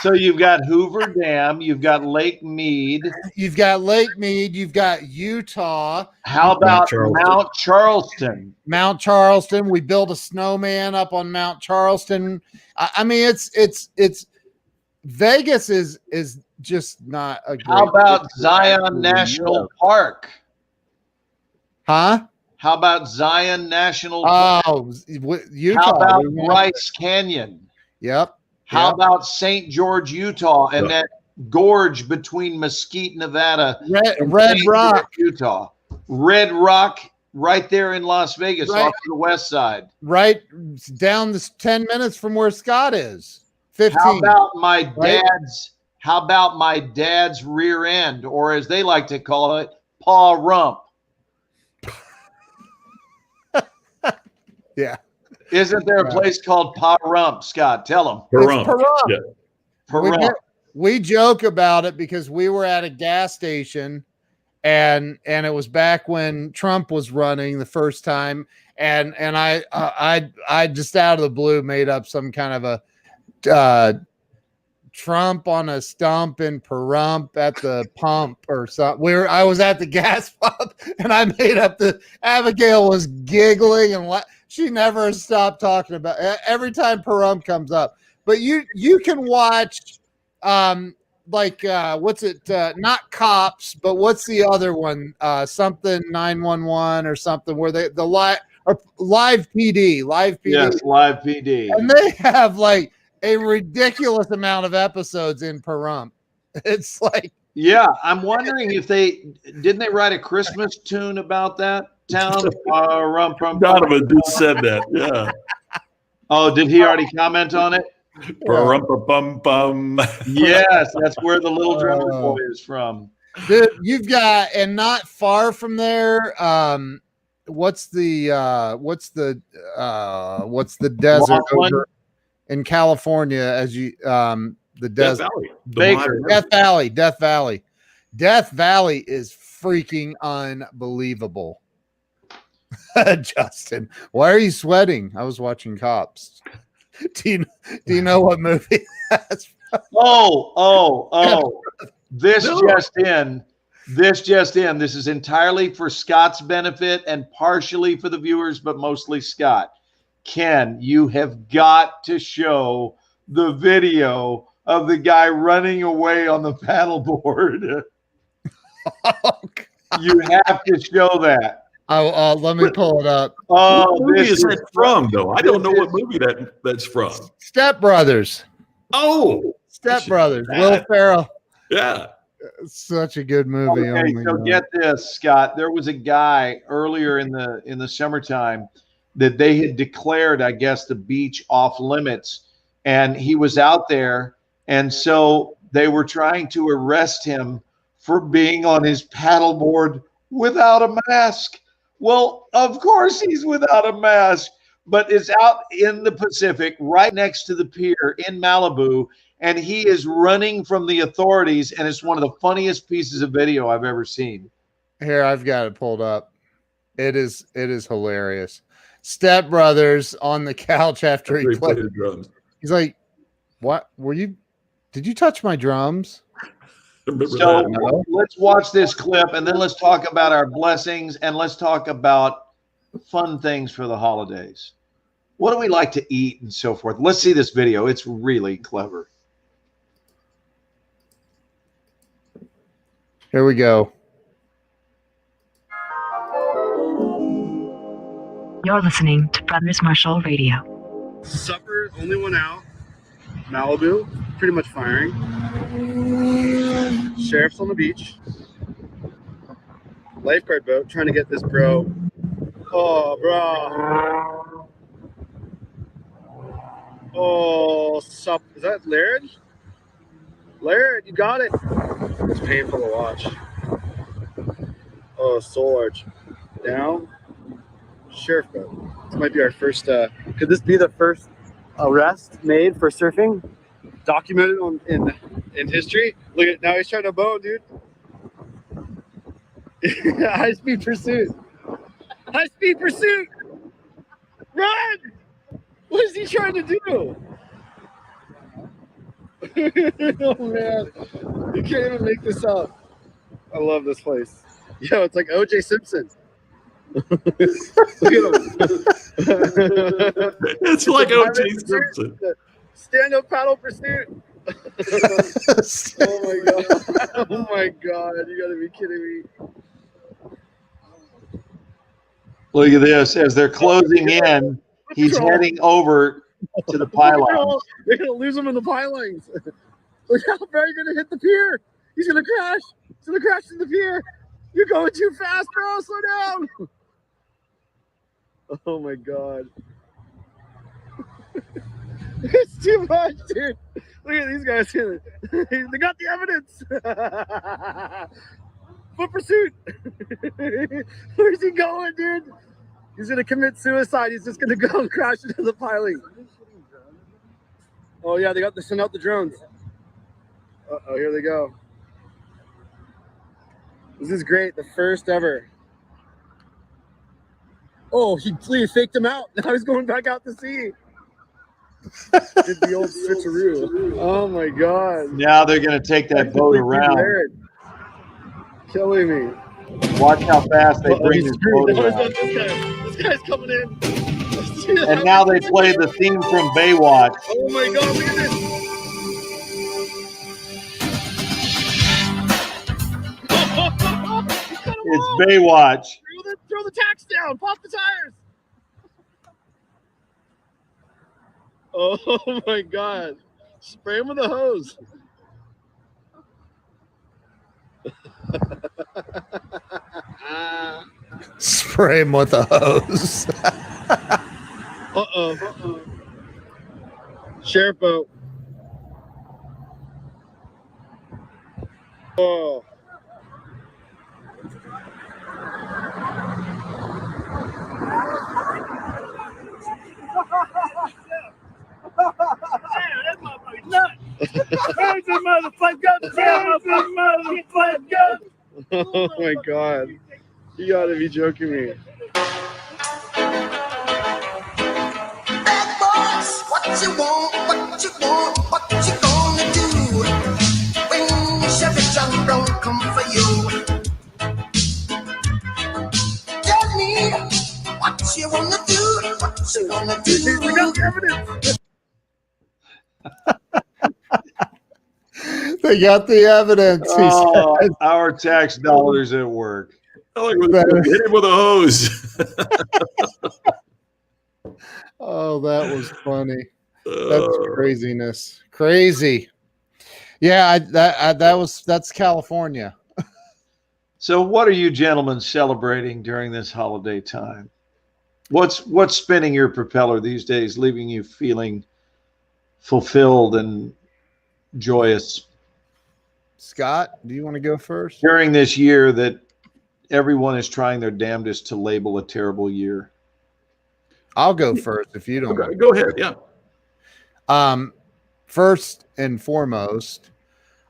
So you've got Hoover Dam, you've got Lake Mead. You've got Utah. How about Mount Charleston? Mount Charleston. We built a snowman up on Mount Charleston. I mean, it's Vegas is just not a great. How about Zion National Park? Huh? How about Zion National Park? Oh, Utah. How about Bryce Canyon? Yep. How about St. George, Utah, and that gorge between Mesquite, Nevada, and Red Rock, Utah? Red Rock, right there in Las Vegas, off to the west side. Right down this 10 minutes from where Scott is. 15. How about my dad's rear end, or as they like to call it, paw rump? Yeah. Isn't there a place called Pahrump, Scott? Tell them. Pahrump. Yeah. Pahrump. We joke about it because we were at a gas station and it was back when Trump was running the first time. And I just out of the blue made up some kind of a Trump on a stump in Pahrump at the pump or something. I was at the gas pump and I made up Abigail was giggling and she never stopped talking about every time Pahrump comes up. But you can watch what's it? Not Cops, but what's the other one? Something 911 or something where the live PD. Yes, live PD. And they have like a ridiculous amount of episodes in Pahrump. It's like, yeah, I'm wondering if didn't they write a Christmas tune about that town? Donovan just said that. Yeah. Oh, did he already comment on it? Bum. Yes, that's where the little drummer boy is from. Dude, you've got, and not far from there, what's the desert over in California as you the desert? Death Valley. Death Valley is freaking unbelievable. Justin, why are you sweating? I was watching Cops. Do you know what movie that's from? Oh. This just in. This is entirely for Scott's benefit and partially for the viewers, but mostly Scott. Ken, you have got to show the video of the guy running away on the paddleboard. You have to show that. Let me pull it up. What movie is that from, though? I don't know what movie that's from. Step Brothers. Oh, Step Brothers. Will Ferrell. Yeah. Such a good movie. Okay, so get this, Scott. There was a guy earlier in the summertime that they had declared, I guess, the beach off limits, and he was out there, and so they were trying to arrest him for being on his paddleboard without a mask. Well, of course he's without a mask, but it's out in the Pacific, right next to the pier in Malibu, and he is running from the authorities, and it's one of the funniest pieces of video I've ever seen. Here, I've got it pulled up. It is hilarious. Step Brothers on the couch after he played the drums. He's like, "What? Did Did you touch my drums? So let's watch this clip and then let's talk about our blessings and let's talk about fun things for the holidays. What do we like to eat and so forth? Let's see this video. It's really clever. Here we go. You're listening to Brothers Marshall Radio. Supper, only one out. Malibu, pretty much firing. Sheriff's on the beach. Lifeguard boat, trying to get this bro. Oh, bro. Oh, sup. Is that Laird? Laird, you got it. It's painful to watch. Oh, Soul Arch. Down. Sheriff boat. This might be our first. Could this be the first arrest made for surfing? Documented in history. Look at now he's trying to boat, dude. High speed pursuit. High speed pursuit. Run! What is he trying to do? Oh man, you can't even make this up. I love this place. Yo, it's like O.J. Simpson. Look at him. It's like O.J. Simpson. Stand-up paddle pursuit. Oh my god! Oh my god! You gotta be kidding me! Look at this. As they're closing in, he's heading over to the pylons. They're gonna lose him in the pylons. Look how far you're gonna hit the pier. He's gonna crash. He's gonna crash to the pier. You're going too fast, bro. Slow down. Oh my god. It's too much, dude. Look at these guys. They got the evidence. Foot pursuit. Where's he going, dude? He's gonna commit suicide. He's just gonna go and crash into the piling. Oh yeah, they sent out the drones. Uh-oh, here they go. This is great. The first ever. Oh, he faked him out. Now he's going back out to sea. Did the old switcheroo. Oh my god. Now they're going to take that boat around. Killing me. Watch how fast they bring this boat around. This guy's coming in. And now they play the theme from Baywatch. Oh my god, look at this. It's Baywatch. Throw the tacks down. Pop the tires. Oh my god. Spray him with a hose. Spray him with a hose. Uh-oh. Sheriff boat. Oh. Oh my god. You gotta be joking me. Bad boys, what you want, what you gonna do when Chevy John Brown come for you? Tell me what you wanna do, what you gonna do. We got the evidence. They got the evidence. He said. Our tax dollars at work. Hit him with a hose. Oh, that was funny. That's craziness. Crazy. Yeah, that's California. So what are you gentlemen celebrating during this holiday time? What's spinning your propeller these days, leaving you feeling fulfilled and joyous? Scott, do you want to go first? During this year that everyone is trying their damnedest to label a terrible year. I'll go first if you don't. Okay, go ahead. Yeah. First and foremost,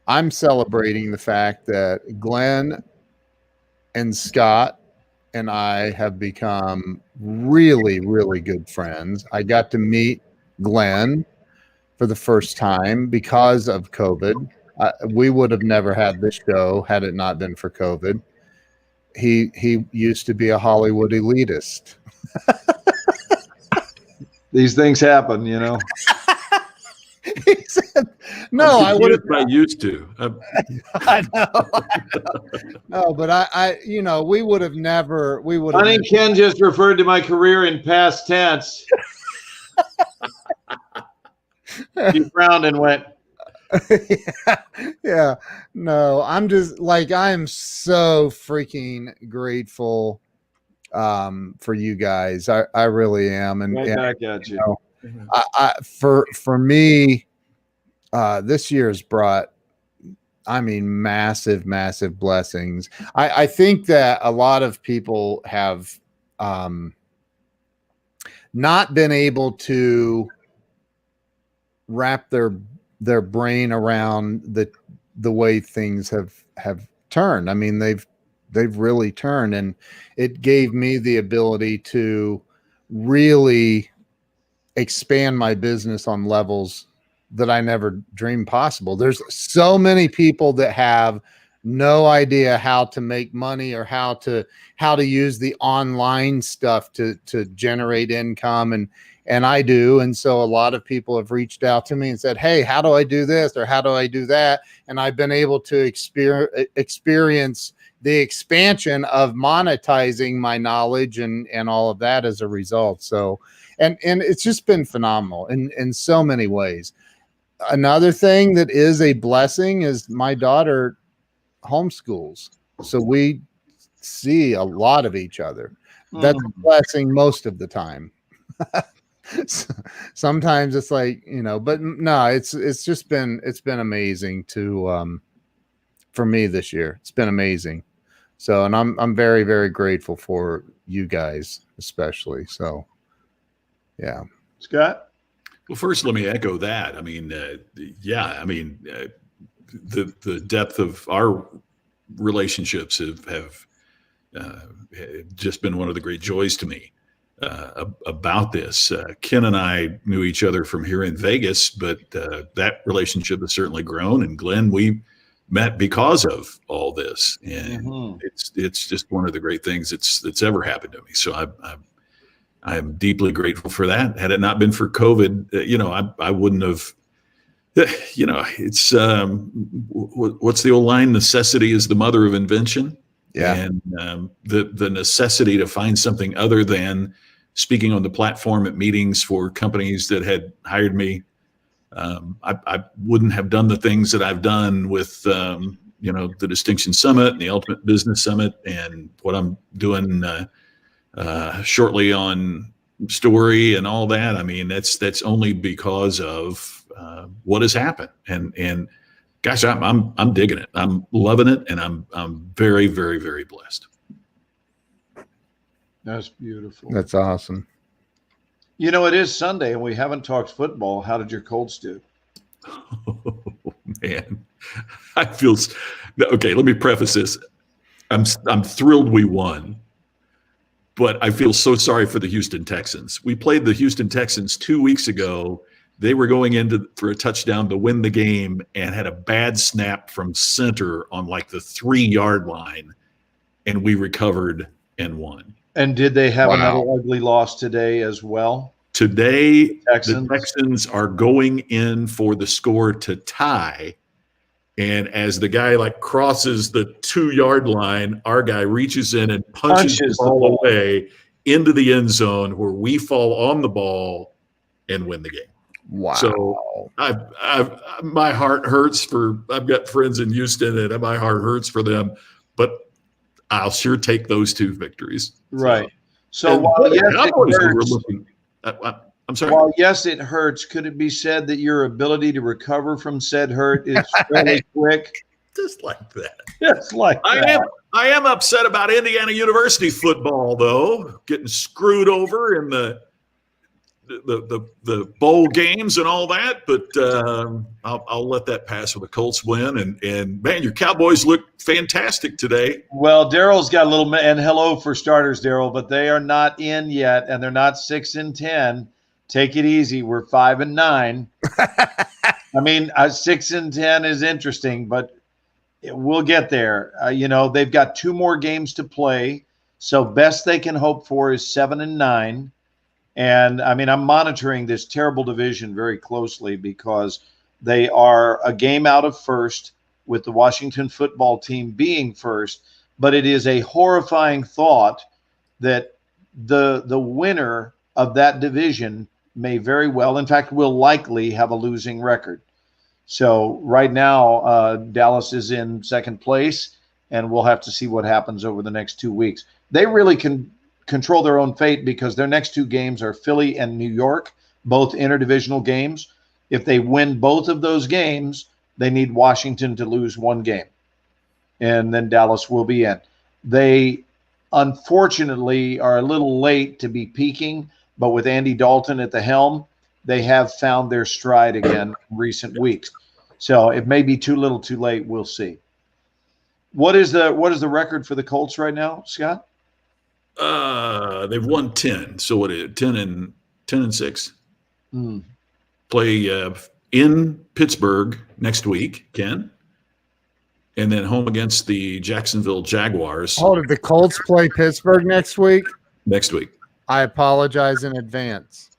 I'm celebrating the fact that Glenn and Scott and I have become really, really good friends. I got to meet Glenn for the first time because of COVID. We would have never had this show had it not been for COVID. He used to be a Hollywood elitist. These things happen, you know. He said, "No, I would have." I used to. I know. No, but I, we would have never. We would. I think Ken just referred to my career in past tense. He frowned and went. Yeah. No, I'm just like, I am so freaking grateful for you guys. I really am. And, Right back at you. For me, this year's brought, massive blessings. I think that a lot of people have not been able to wrap their brain around the way things have turned. I mean, they've really turned, and it gave me the ability to really expand my business on levels that I never dreamed possible. There's so many people that have no idea how to make money or how to use the online stuff to generate income, and I do. And so a lot of people have reached out to me and said, "Hey, how do I do this? Or how do I do that?" And I've been able to experience the expansion of monetizing my knowledge and all of that as a result. So, and it's just been phenomenal in so many ways. Another thing that is a blessing is my daughter homeschools. So we see a lot of each other. That's a blessing most of the time. Sometimes it's like, but no, it's been amazing to for me this year. It's been amazing. So, and I'm very, very grateful for you guys, especially. So, yeah. Scott? Well, first, let me echo that. I mean, the depth of our relationships have just been one of the great joys to me about this. Ken and I knew each other from here in Vegas, but that relationship has certainly grown. And Glenn, we met because of all this, and it's just one of the great things that's ever happened to me. So I am deeply grateful for that. Had it not been for COVID, I wouldn't have. It's what's the old line? Necessity is the mother of invention. Yeah, and the necessity to find something other than speaking on the platform at meetings for companies that had hired me. I wouldn't have done the things that I've done with, the Distinction Summit and the Ultimate Business Summit and what I'm doing shortly on Story and all that. I mean, that's only because of what has happened. And gosh, I'm digging it. I'm loving it, and I'm very, very, very blessed. That's beautiful. That's awesome. It is Sunday and we haven't talked football. How did your Colts do? Oh, man, I feel okay. Let me preface this. I'm thrilled we won, but I feel so sorry for the Houston Texans. We played the Houston Texans 2 weeks ago. They were going for a touchdown to win the game and had a bad snap from center on like the 3-yard line, and we recovered and won. And did they have another ugly loss today as well? Today, the Texans are going in for the score to tie. And as the guy crosses the 2-yard line, our guy reaches in and punches the ball away into the end zone where we fall on the ball and win the game. Wow. So my heart hurts I've got friends in Houston and my heart hurts for them, but I'll sure take those 2 victories. Right. So while yes, it hurts, I'm sorry. While yes, it hurts, could it be said that your ability to recover from said hurt is fairly quick? Just like that. Just like that. I am upset about Indiana University football, though, getting screwed over in the bowl games and all that, but I'll let that pass with the Colts win. And man, your Cowboys look fantastic today. Well, Daryl's got a little, and hello for starters, Daryl, but they are not in yet, and they're not 6-10. Take it easy. We're 5-9. I mean, 6-10 is interesting, but we'll get there. They've got 2 more games to play, so best they can hope for is 7-9. And I mean, I'm monitoring this terrible division very closely because they are a game out of first, with the Washington football team being first. But it is a horrifying thought that the winner of that division may very well, in fact, will likely have a losing record. So right now, Dallas is in second place, and we'll have to see what happens over the next 2 weeks. They really can control their own fate because their next 2 games are Philly and New York, both interdivisional games. If they win both of those games, they need Washington to lose 1 game, and then Dallas will be in. They unfortunately are a little late to be peaking, but with Andy Dalton at the helm, they have found their stride again in recent weeks. So it may be too little too late. We'll see. What is the record for the Colts right now, Scott? They've won 10. So what is it? 10 and 6. Play in Pittsburgh next week, Ken, and then home against the Jacksonville Jaguars. Oh, did the Colts play Pittsburgh next week? Next week. I apologize in advance.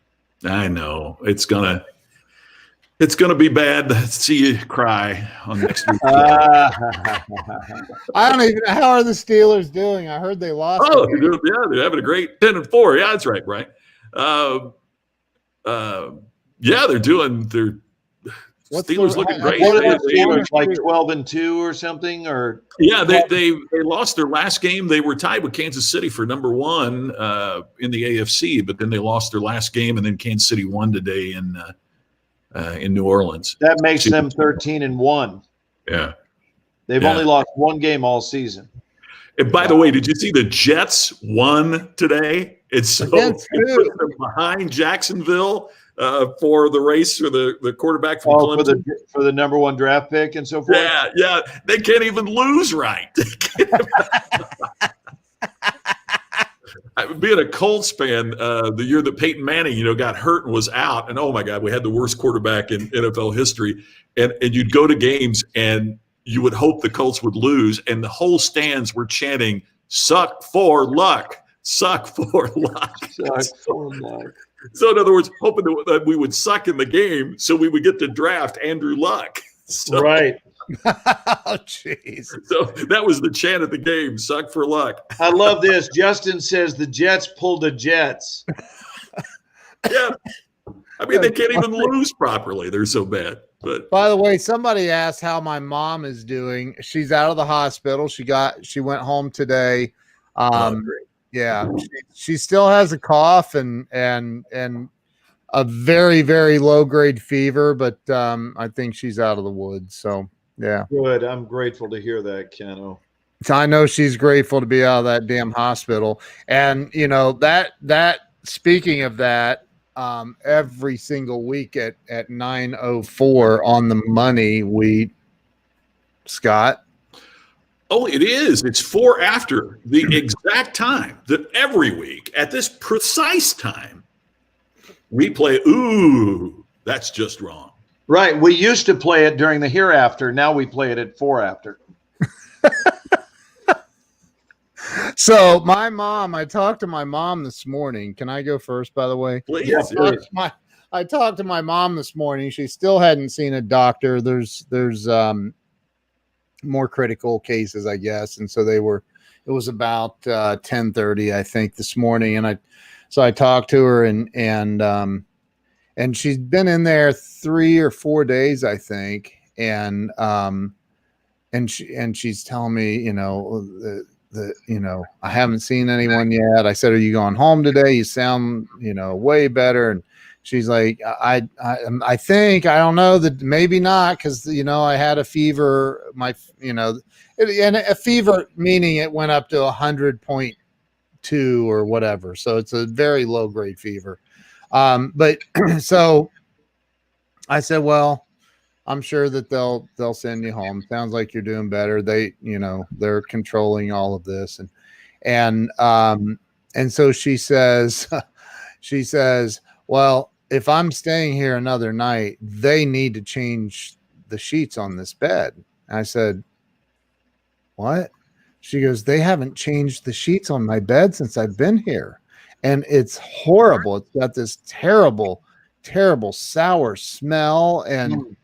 I know it's gonna be bad to see you cry on next week. I don't even know, how are the Steelers doing? I heard they lost. Oh, they're having a great 10-4. Yeah, that's right, Brian. Yeah, they're Steelers looking great. Like 12-2 or something, or yeah, they lost their last game. They were tied with Kansas City for number 1 in the AFC, but then they lost their last game, and then Kansas City won today in New Orleans. That makes them 13-1. Yeah, they've only lost 1 game all season. And by the way, did you see the Jets won today? It's behind Jacksonville. For the race for the quarterback from Clemson. For the number 1 draft pick and so forth. Yeah. They can't even lose right. Being a Colts fan, the year that Peyton Manning, got hurt and was out, and oh my God, we had the worst quarterback in NFL history. And you'd go to games and you would hope the Colts would lose, and the whole stands were chanting, "Suck for luck, suck for luck." Suck for luck. So in other words, hoping that we would suck in the game so we would get to draft Andrew Luck. So, right. Oh, jeez. So that was the chant of the game, suck for luck. I love this. Justin says the Jets pulled the Jets. Yeah. I mean, they can't even lose properly. They're so bad. But by the way, somebody asked how my mom is doing. She's out of the hospital. She went home today. Yeah, she still has a cough and a very, very low grade fever, but I think she's out of the woods. So yeah, good. I'm grateful to hear that, Keno. I know she's grateful to be out of that damn hospital. And that speaking of that, every single week at 9:04 on the money, Scott. Oh, it is. It's 4 after the exact time that every week at this precise time we play. Ooh, that's just wrong. Right. We used to play it during the hereafter. Now we play it at 4 after. So I talked to my mom this morning. Can I go first, by the way? Please. Yes, I talked to my mom this morning. She still hadn't seen a doctor. There's more critical cases, I guess. And so it was about 10:30, I think, this morning. And I talked to her and she's been in there 3 or 4 days, I think. And she's telling me, I haven't seen anyone yet. I said, "Are you going home today? You sound, way better." And she's like, I think, I don't know, that maybe not, because I had a fever. And a fever meaning it went up to 100.2 or whatever. So it's a very low grade fever. But so I said, well, I'm sure that they'll send you home. Sounds like you're doing better. They're controlling all of this. And so she says, well, if I'm staying here another night, they need to change the sheets on this bed. And I said, what? She goes, they haven't changed the sheets on my bed since I've been here. And it's horrible. It's got this terrible, terrible sour smell. And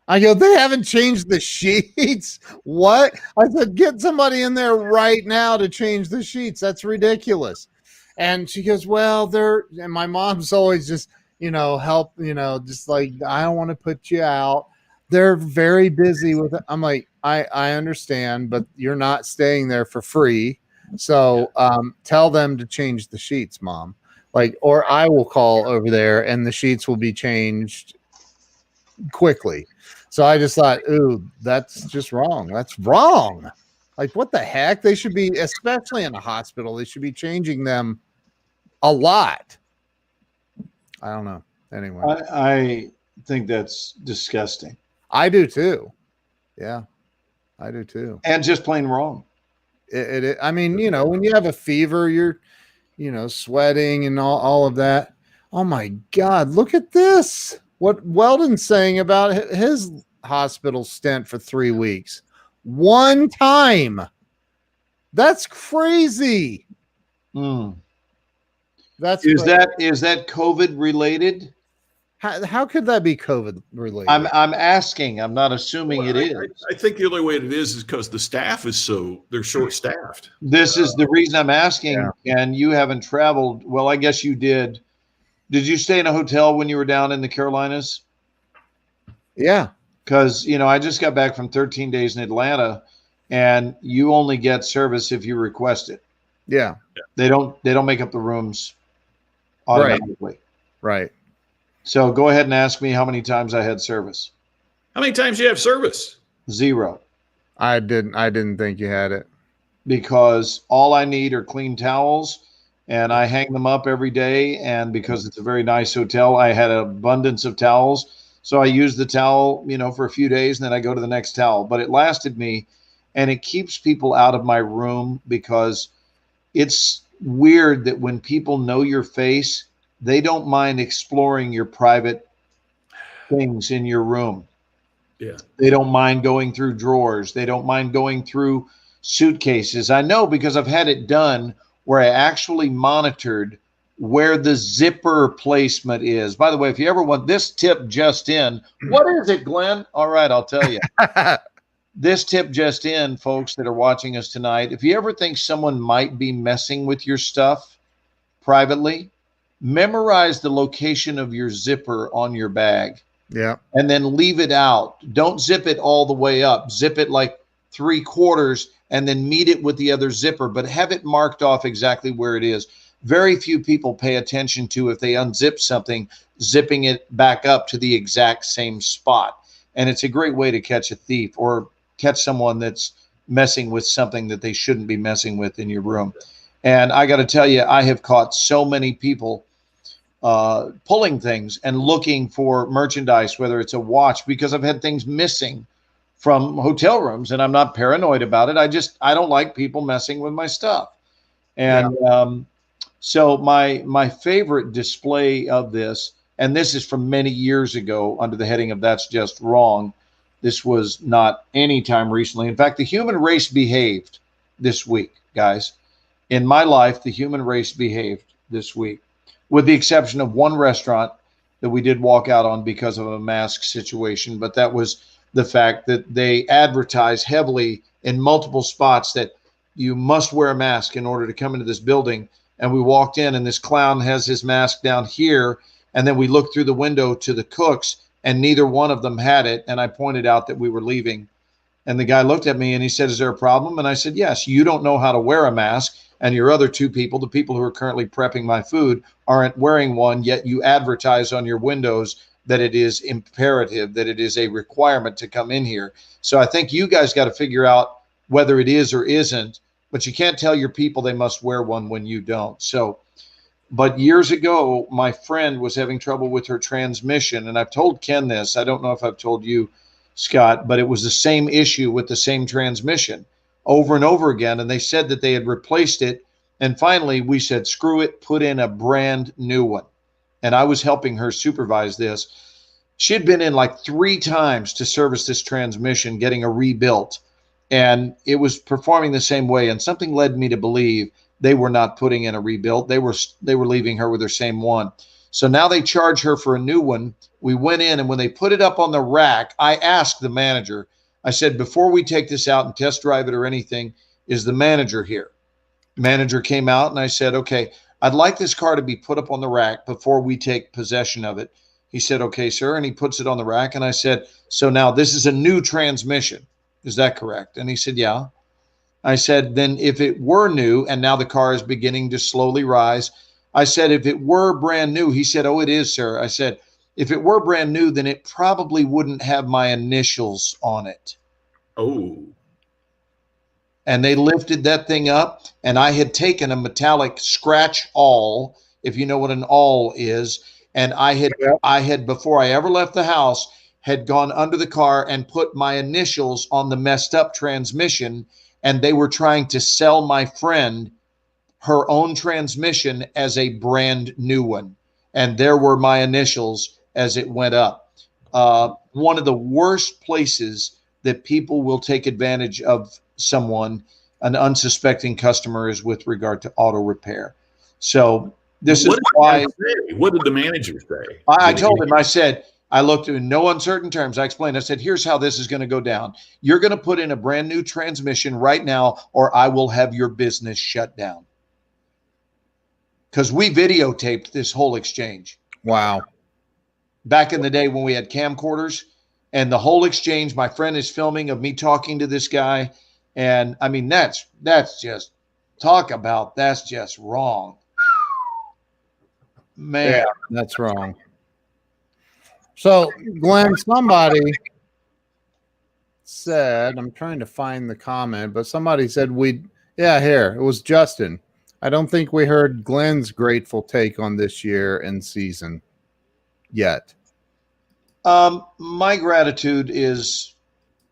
I go, they haven't changed the sheets. What? I said, get somebody in there right now to change the sheets. That's ridiculous. And she goes, well, and my mom's always just, help, just like, I don't want to put you out. They're very busy with it. I'm like, I understand, but you're not staying there for free. So tell them to change the sheets, Mom. Like, or I will call over there and the sheets will be changed quickly. So I just thought, ooh, that's just wrong. That's wrong. Like, what the heck? They should be, especially in a hospital, they should be changing them a lot. I don't know. Anyway, I think that's disgusting. I do too. Yeah, I do too. And just plain wrong. I mean, when you have a fever, you're, sweating and all of that. Oh my God, look at this. What Weldon's saying about his hospital stint for 3 weeks. One time. That's crazy. Mm. Is that COVID related? How could that be COVID related? I'm asking. I'm not assuming it is. I think the only way it is because the staff is they're short staffed. This is the reason I'm asking. Yeah. And you haven't traveled. Well, I guess you did. Did you stay in a hotel when you were down in the Carolinas? Yeah. Because, I just got back from 13 days in Atlanta, and you only get service if you request it. Yeah. They don't make up the rooms automatically. Right. So go ahead and ask me how many times I had service. How many times do you have service? 0. I didn't think you had it. Because all I need are clean towels, and I hang them up every day. And because it's a very nice hotel, I had an abundance of towels. So I use the towel, for a few days, and then I go to the next towel. But it lasted me, and it keeps people out of my room because it's weird that when people know your face, they don't mind exploring your private things in your room. Yeah. They don't mind going through drawers. They don't mind going through suitcases. I know because I've had it done where I actually monitored where the zipper placement is. By the way, if you ever want this tip just in, what is it, Glenn? All right, I'll tell you. This tip just in, folks that are watching us tonight. If you ever think someone might be messing with your stuff privately, memorize the location of your zipper on your bag. Yeah. And then leave it out. Don't zip it all the way up. Zip it like 3/4 and then meet it with the other zipper, but have it marked off exactly where it is. Very few people pay attention to, if they unzip something, zipping it back up to the exact same spot. And it's a great way to catch a thief or catch someone that's messing with something that they shouldn't be messing with in your room. And I got to tell you, I have caught so many people pulling things and looking for merchandise, whether it's a watch, because I've had things missing from hotel rooms, and I'm not paranoid about it. I don't like people messing with my stuff. And so my favorite display of this, and this is from many years ago under the heading of That's Just Wrong. This was not any time recently. In fact, the human race behaved this week, guys. In my life, the human race behaved this week, with the exception of one restaurant that we did walk out on because of a mask situation. But that was the fact that they advertise heavily in multiple spots that you must wear a mask in order to come into this building. And we walked in, and this clown has his mask down here. And then we looked through the window to the cooks, and neither one of them had it. And I pointed out that we were leaving. And the guy looked at me and he said, "Is there a problem?" And I said, "Yes, you don't know how to wear a mask. And your other two people, the people who are currently prepping my food, aren't wearing one, yet you advertise on your windows that it is imperative, that it is a requirement to come in here. So I think you guys got to figure out whether it is or isn't, but you can't tell your people they must wear one when you don't." So, but years ago, my friend was having trouble with her transmission, and I've told Ken this. I don't know if I've told you, Scott, but it was the same issue with the same transmission over and over again. And they said that they had replaced it. And finally we said, screw it, put in a brand new one. and I was helping her supervise this. She had been in like 3 times to service this transmission, getting a rebuilt, and it was performing the same way. And something led me to believe they were not putting in a rebuilt. They were leaving her with her same one. So now they charge her for a new one. We went in, and when they put it up on the rack, I asked the manager, I said, before we take this out and test drive it or anything, is the manager here? Manager came out, and I said, okay, I'd like this car to be put up on the rack before we take possession of it. He said, okay, sir. And he puts it on the rack. And I said, so now this is a new transmission. Is that correct? And he said, yeah. I said, then if it were new, and now the car is beginning to slowly rise, I said, if it were brand new, he said, oh, it is, sir. I said, if it were brand new, then it probably wouldn't have my initials on it. Oh. And they lifted that thing up, and I had taken a metallic scratch awl, if you know what an awl is, and I had before I ever left the house, had gone under the car and put my initials on the messed up transmission, and they were trying to sell my friend her own transmission as a brand new one. And there were my initials as it went up. One of the worst places that people will take advantage of someone, an unsuspecting customer, is with regard to auto repair. So this is why. What did the manager say? I told him, I said, I looked in no uncertain terms. I explained, I said, here's how this is going to go down. You're going to put in a brand new transmission right now, or I will have your business shut down. Because we videotaped this whole exchange. Wow. Back in the day when we had camcorders, and the whole exchange, my friend is filming of me talking to this guy. And I mean, that's just, talk about, that's just wrong. Man. Yeah, that's wrong. So, Glenn, somebody said, I'm trying to find the comment, but somebody said here, it was Justin. I don't think we heard Glenn's grateful take on this year and season yet. My gratitude is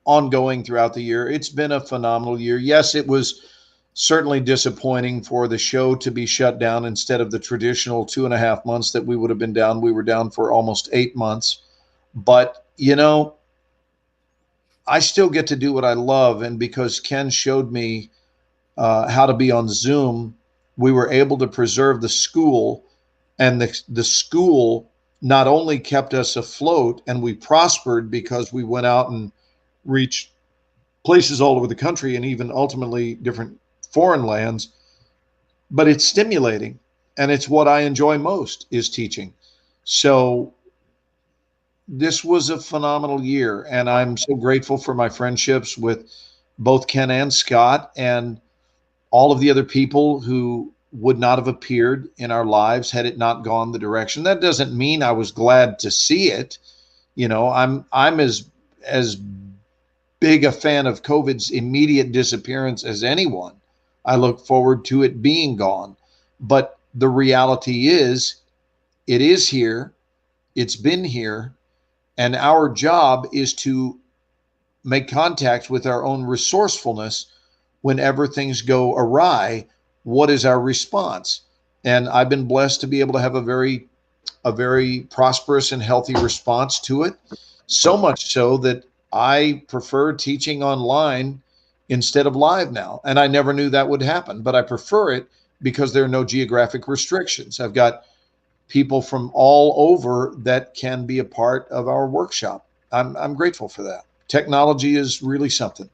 ongoing throughout the year. It's been a phenomenal year. Yes, it was certainly disappointing for the show to be shut down instead of the traditional 2.5 months that we would have been down. We were down for almost 8 months. But, you know, I still get to do what I love. And because Ken showed me how to be on Zoom, we were able to preserve the school. And the school not only kept us afloat, and we prospered because we went out and reached places all over the country and even ultimately different foreign lands, but it's stimulating, and it's what I enjoy most, is teaching. So this was a phenomenal year, and I'm so grateful for my friendships with both Ken and Scott and all of the other people who would not have appeared in our lives had it not gone the direction. That doesn't mean I was glad to see it. You know, I'm as big a fan of COVID's immediate disappearance as anyone. I look forward to it being gone. But the reality is, it is here, it's been here, and our job is to make contact with our own resourcefulness whenever things go awry. What is our response? And I've been blessed to be able to have a very prosperous and healthy response to it. So much so that I prefer teaching online instead of live now. And I never knew that would happen, but I prefer it because there are no geographic restrictions. I've got people from all over that can be a part of our workshop. I'm grateful for that. Technology is really something.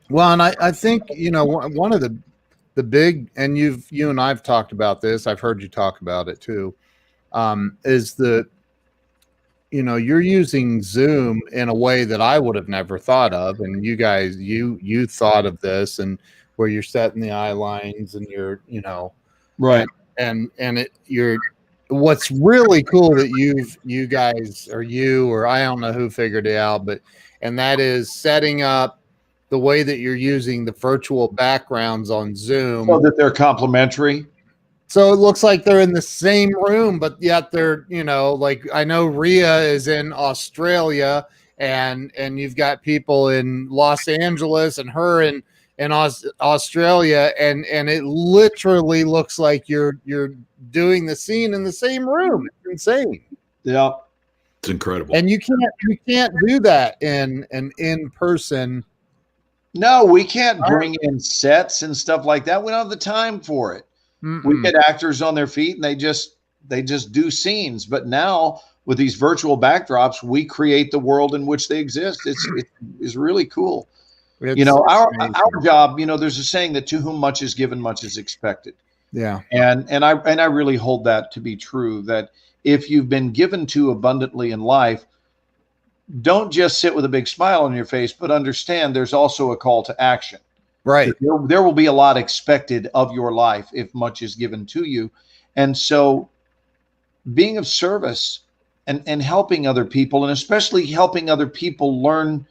Well, and I think, you know, one of the big, and you and I've talked about this, I've heard you talk about it too, is you're using Zoom in a way that I would have never thought of. And you guys, you thought of this, and where you're setting the eye lines and you're, right. And what's really cool that you guys, or I don't know who figured it out, and that is setting up the way that you're using the virtual backgrounds on Zoom so that they're complementary. So it looks like they're in the same room, but yet they're, like I know Rhea is in Australia and you've got people in Los Angeles and her in Australia. And it literally looks like you're doing the scene in the same room. It's insane. Yeah. It's incredible. And you can't do that in an in-person. No, we can't bring in sets and stuff like that. We don't have the time for it. We get actors on their feet and they just do scenes. But now with these virtual backdrops, we create the world in which they exist. It's really cool. Our job, there's a saying that to whom much is given, much is expected. Yeah. And I really hold that to be true, that if you've been given to abundantly in life, don't just sit with a big smile on your face, but understand there's also a call to action. Right. There will be a lot expected of your life if much is given to you. And so being of service and helping other people, and especially helping other people learn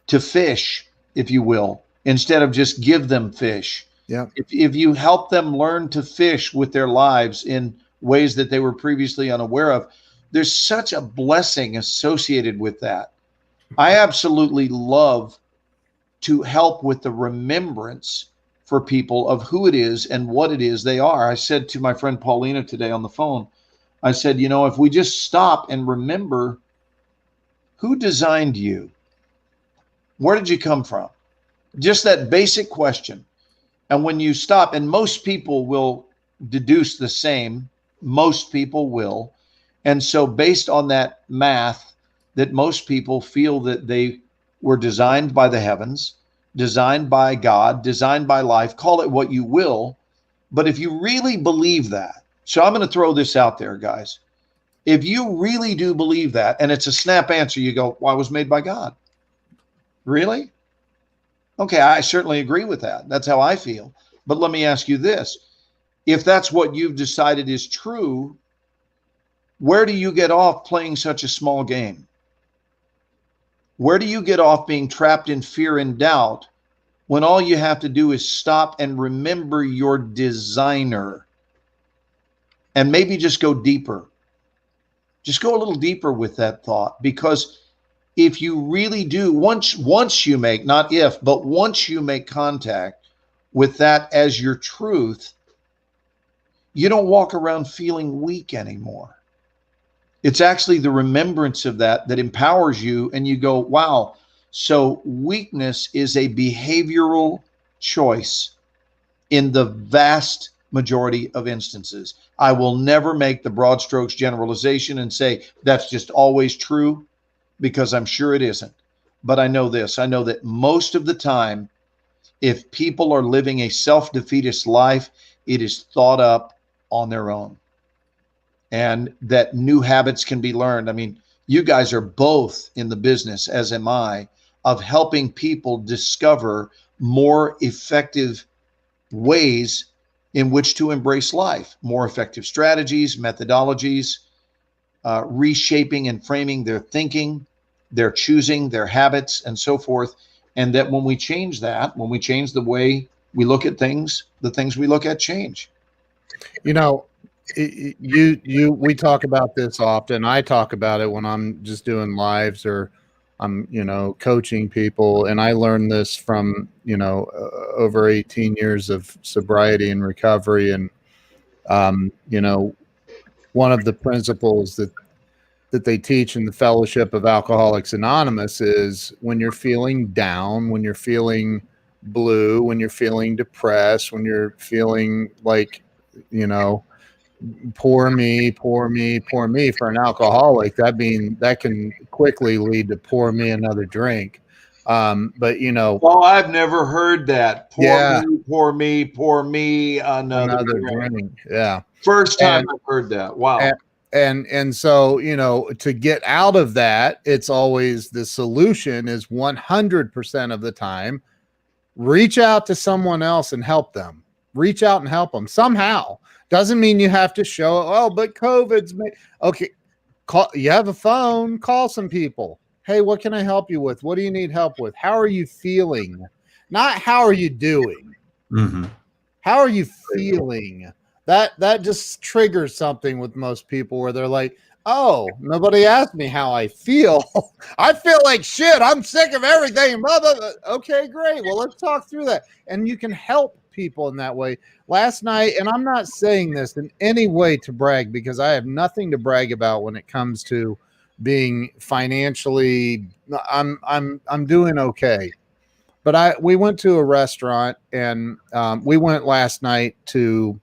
to fish, if you will, instead of just give them fish. Yeah. If you help them learn to fish with their lives in ways that they were previously unaware of, there's such a blessing associated with that. I absolutely love to help with the remembrance for people of who it is and what it is they are. I said to my friend Paulina today on the phone, I said, if we just stop and remember who designed you, where did you come from? Just that basic question. And when you stop, and most people will deduce the same, most people will. And so based on that math, that most people feel that they were designed by the heavens, designed by God, designed by life, call it what you will. But if you really believe that, so I'm going to throw this out there, guys. If you really do believe that, and it's a snap answer, you go, well, I was made by God. Really? Okay, I certainly agree with that. That's how I feel. But let me ask you this. If that's what you've decided is true, where do you get off playing such a small game? Where do you get off being trapped in fear and doubt when all you have to do is stop and remember your designer? And maybe just go deeper. Just go a little deeper with that thought, because if you really do, once you make, not if, but once you make contact with that as your truth, you don't walk around feeling weak anymore. It's actually the remembrance of that empowers you, and you go, wow, so weakness is a behavioral choice in the vast majority of instances. I will never make the broad strokes generalization and say that's just always true, because I'm sure it isn't. But I know this. I know that most of the time, if people are living a self-defeatist life, it is thought up on their own. And that new habits can be learned. I mean, you guys are both in the business, as am I, of helping people discover more effective ways in which to embrace life, more effective strategies, methodologies, reshaping and framing their thinking, their choosing, their habits, and so forth. And that when we change that, when we change the way we look at things, the things we look at change. We talk about this often. I talk about it when I'm just doing lives or I'm, coaching people. And I learned this from, over 18 years of sobriety and recovery. And, one of the principles that they teach in the Fellowship of Alcoholics Anonymous is when you're feeling down, when you're feeling blue, when you're feeling depressed, when you're feeling like, poor me for an alcoholic, that can quickly lead to pour me another drink. Oh, I've never heard that. Pour me another drink. Yeah. First time I've heard that. Wow. And so, to get out of that, it's always the solution is 100% of the time, reach out to someone else and help them. Reach out and help them somehow. Doesn't mean you have to show, but COVID's okay. You have a phone, call some people. Hey, what can I help you with? What do you need help with? How are you feeling? Not how are you doing? Mm-hmm. How are you feeling? That just triggers something with most people where they're like, oh, nobody asked me how I feel. I feel like shit. I'm sick of everything. Blah, blah, blah. Okay, great. Well, let's talk through that. And you can help people in that way. Last night, and I'm not saying this in any way to brag because I have nothing to brag about when it comes to being financially. I'm doing okay. But we went to a restaurant, and we went last night to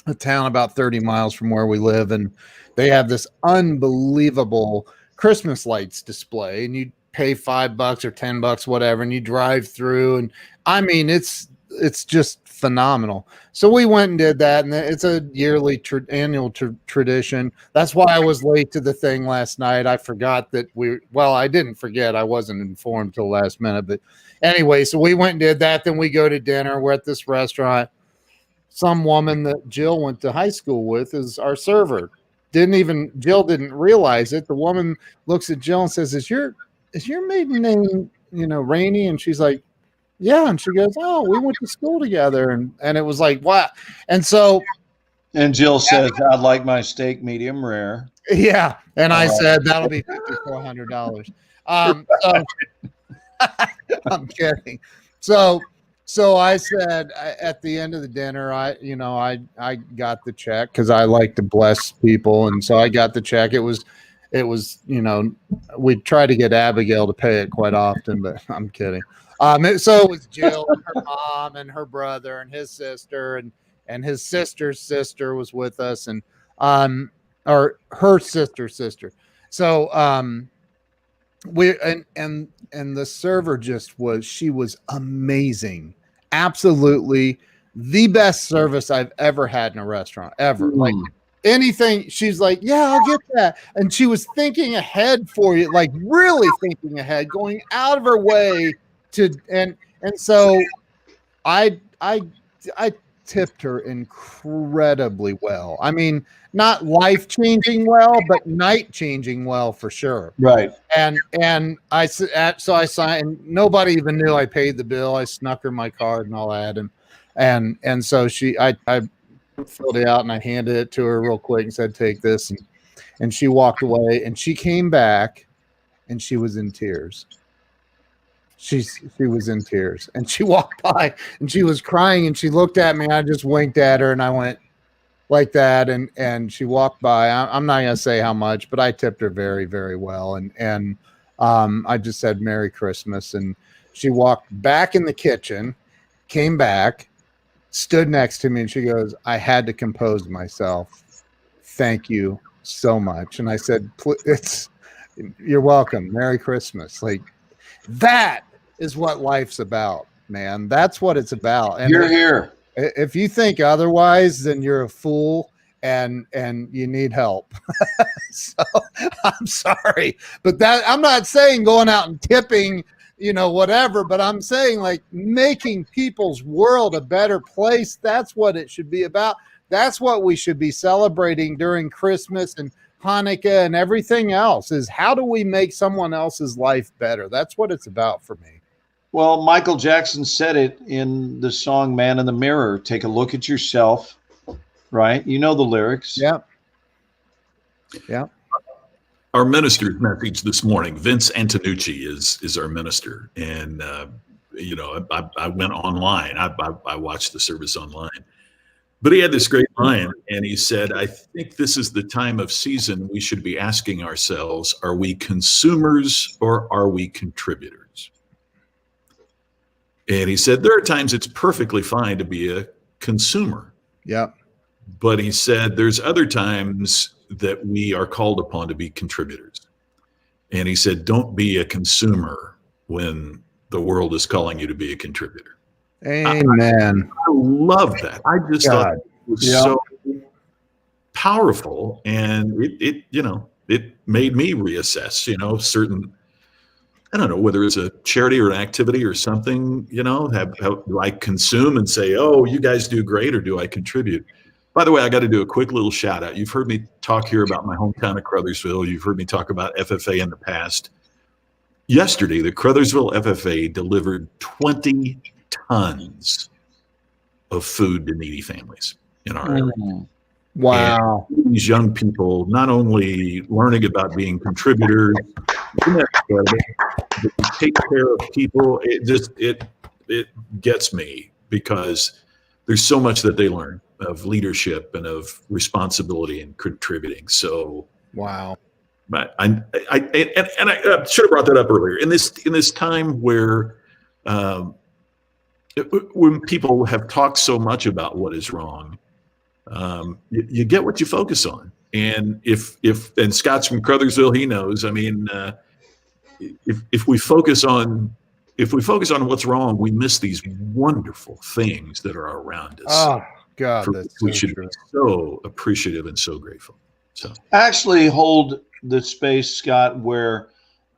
a town about 30 miles from where we live, and they have this unbelievable Christmas lights display, and you pay $5 or $10, whatever, and you drive through, and I mean, it's just phenomenal. So we went and did that, and it's a yearly annual tradition. That's why I was late to the thing last night. I forgot that I didn't forget. I wasn't informed till last minute, but anyway, so we went and did that. Then we go to dinner. We're at this restaurant. Some woman that Jill went to high school with is our server. Jill didn't realize it. The woman looks at Jill and says, is your maiden name, Rainey? And she's like, yeah. And she goes, oh, we went to school together. And it was like, what? And Jill says, I'd like my steak medium rare. Yeah. And I said, that'll be $5,400. I'm kidding. So I said at the end of the dinner, I got the check because I like to bless people, and so I got the check. It was, we try to get Abigail to pay it quite often, but I'm kidding. So it was Jill and her mom and her brother and his sister and his sister's sister was with us, and or her sister's sister. So and the server she was amazing. Absolutely the best service I've ever had in a restaurant ever. Like anything, she's like, yeah, I'll get that. And she was thinking ahead for you, like really thinking ahead, going out of her way to, and so I tipped her incredibly well. I mean, not life-changing well, but night-changing well for sure. Right. And I signed. Nobody even knew I paid the bill. I snuck her my card and all that, and so I filled it out and I handed it to her real quick and said, "Take this," and she walked away. And she came back, and she was in tears. She was in tears, and she walked by and she was crying, and she looked at me. I just winked at her and I went like that, and she walked by. I'm not gonna say how much, but I tipped her very, very well, and I just said Merry Christmas, and she walked back in the kitchen, came back, stood next to me, and she goes, I had to compose myself. Thank you so much. And I said, you're welcome. Merry Christmas. Like, that is what life's about, man. That's what it's about. And you're here. If you think otherwise, then you're a fool and you need help. So I'm sorry, but I'm not saying going out and tipping, whatever, but I'm saying like making people's world a better place. That's what it should be about. That's what we should be celebrating during Christmas and Hanukkah and everything else, is how do we make someone else's life better? That's what it's about for me. Well, Michael Jackson said it in the song Man in the Mirror. Take a look at yourself, right? You know the lyrics. Yeah. Yeah. Our minister's message this morning, Vince Antonucci is our minister. And, I went online. I watched the service online. But he had this great line, and he said, I think this is the time of season we should be asking ourselves, are we consumers or are we contributors? And he said, there are times it's perfectly fine to be a consumer. Yeah. But he said, there's other times that we are called upon to be contributors. And he said, don't be a consumer when the world is calling you to be a contributor. Amen. I love that. I just thought it was so powerful, and it made me reassess, certain, I don't know whether it's a charity or an activity or something, do I consume and say, oh, you guys do great, or do I contribute? By the way, I got to do a quick little shout out. You've heard me talk here about my hometown of Crothersville. You've heard me talk about FFA in the past. Yesterday, the Crothersville FFA delivered 20 tons of food to needy families in our area. Wow. And these young people not only learning about being contributors, but to take care of people, it gets me because there's so much that they learn of leadership and of responsibility and contributing. So wow. But I should have brought that up earlier. In this time where when people have talked so much about what is wrong, you get what you focus on. And and Scott's from Crothersville, he knows. I mean, if we focus on what's wrong, we miss these wonderful things that are around us. Oh God, that's we so should true. be so appreciative and so grateful. So Actually hold the space, Scott, where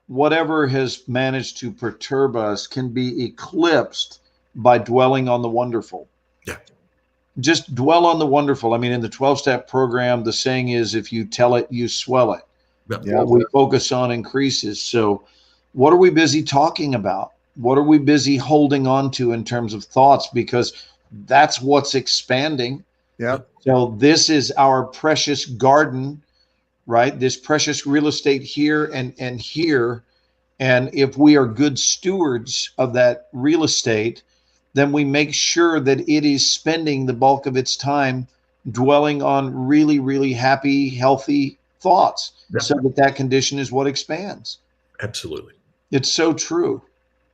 whatever has managed to perturb us can be eclipsed by dwelling on the wonderful. Yeah. Just dwell on the wonderful. I mean, in the 12-step program, the saying is, if you tell it, you swell it. Yeah. What we focus on increases. So what are we busy talking about? What are we busy holding on to in terms of thoughts? Because that's what's expanding. Yep. So this is our precious garden, right? This precious real estate here and here. And if we are good stewards of that real estate, then we make sure that it is spending the bulk of its time dwelling on really, really happy, healthy thoughts, so that condition is what expands. Absolutely. It's so true.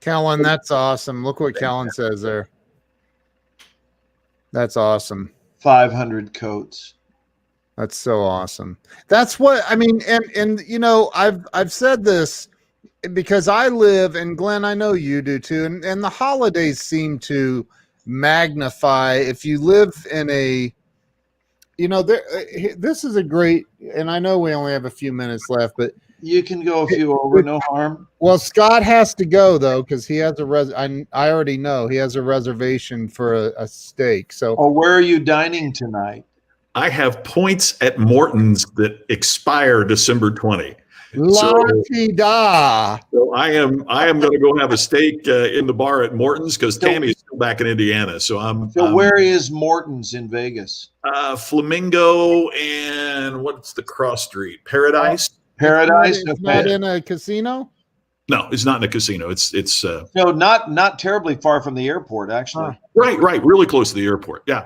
Kellen, that's awesome. Look what Kellen says there. That's awesome. 500 coats. That's so awesome. That's what I mean. And you know, I've said this because I live, and Glenn, I know you do too. And the holidays seem to magnify. If you live in a, you know, this is a great, and I know we only have a few minutes left, but You can go a few over, no harm. well, Scott has to go though, because he has I already know he has a reservation for a steak. So, Oh, where are you dining tonight? I have points at Morton's that expire December 20. la-ti-da. So I am going to go have a steak in the bar at Morton's because Tammy's still back in Indiana. So where is Morton's in Vegas? Flamingo and what's the cross street? Paradise. Paradise. It's not in a casino. No, it's not in a casino. It's No, not terribly far from the airport, actually. right, really close to the airport. Yeah.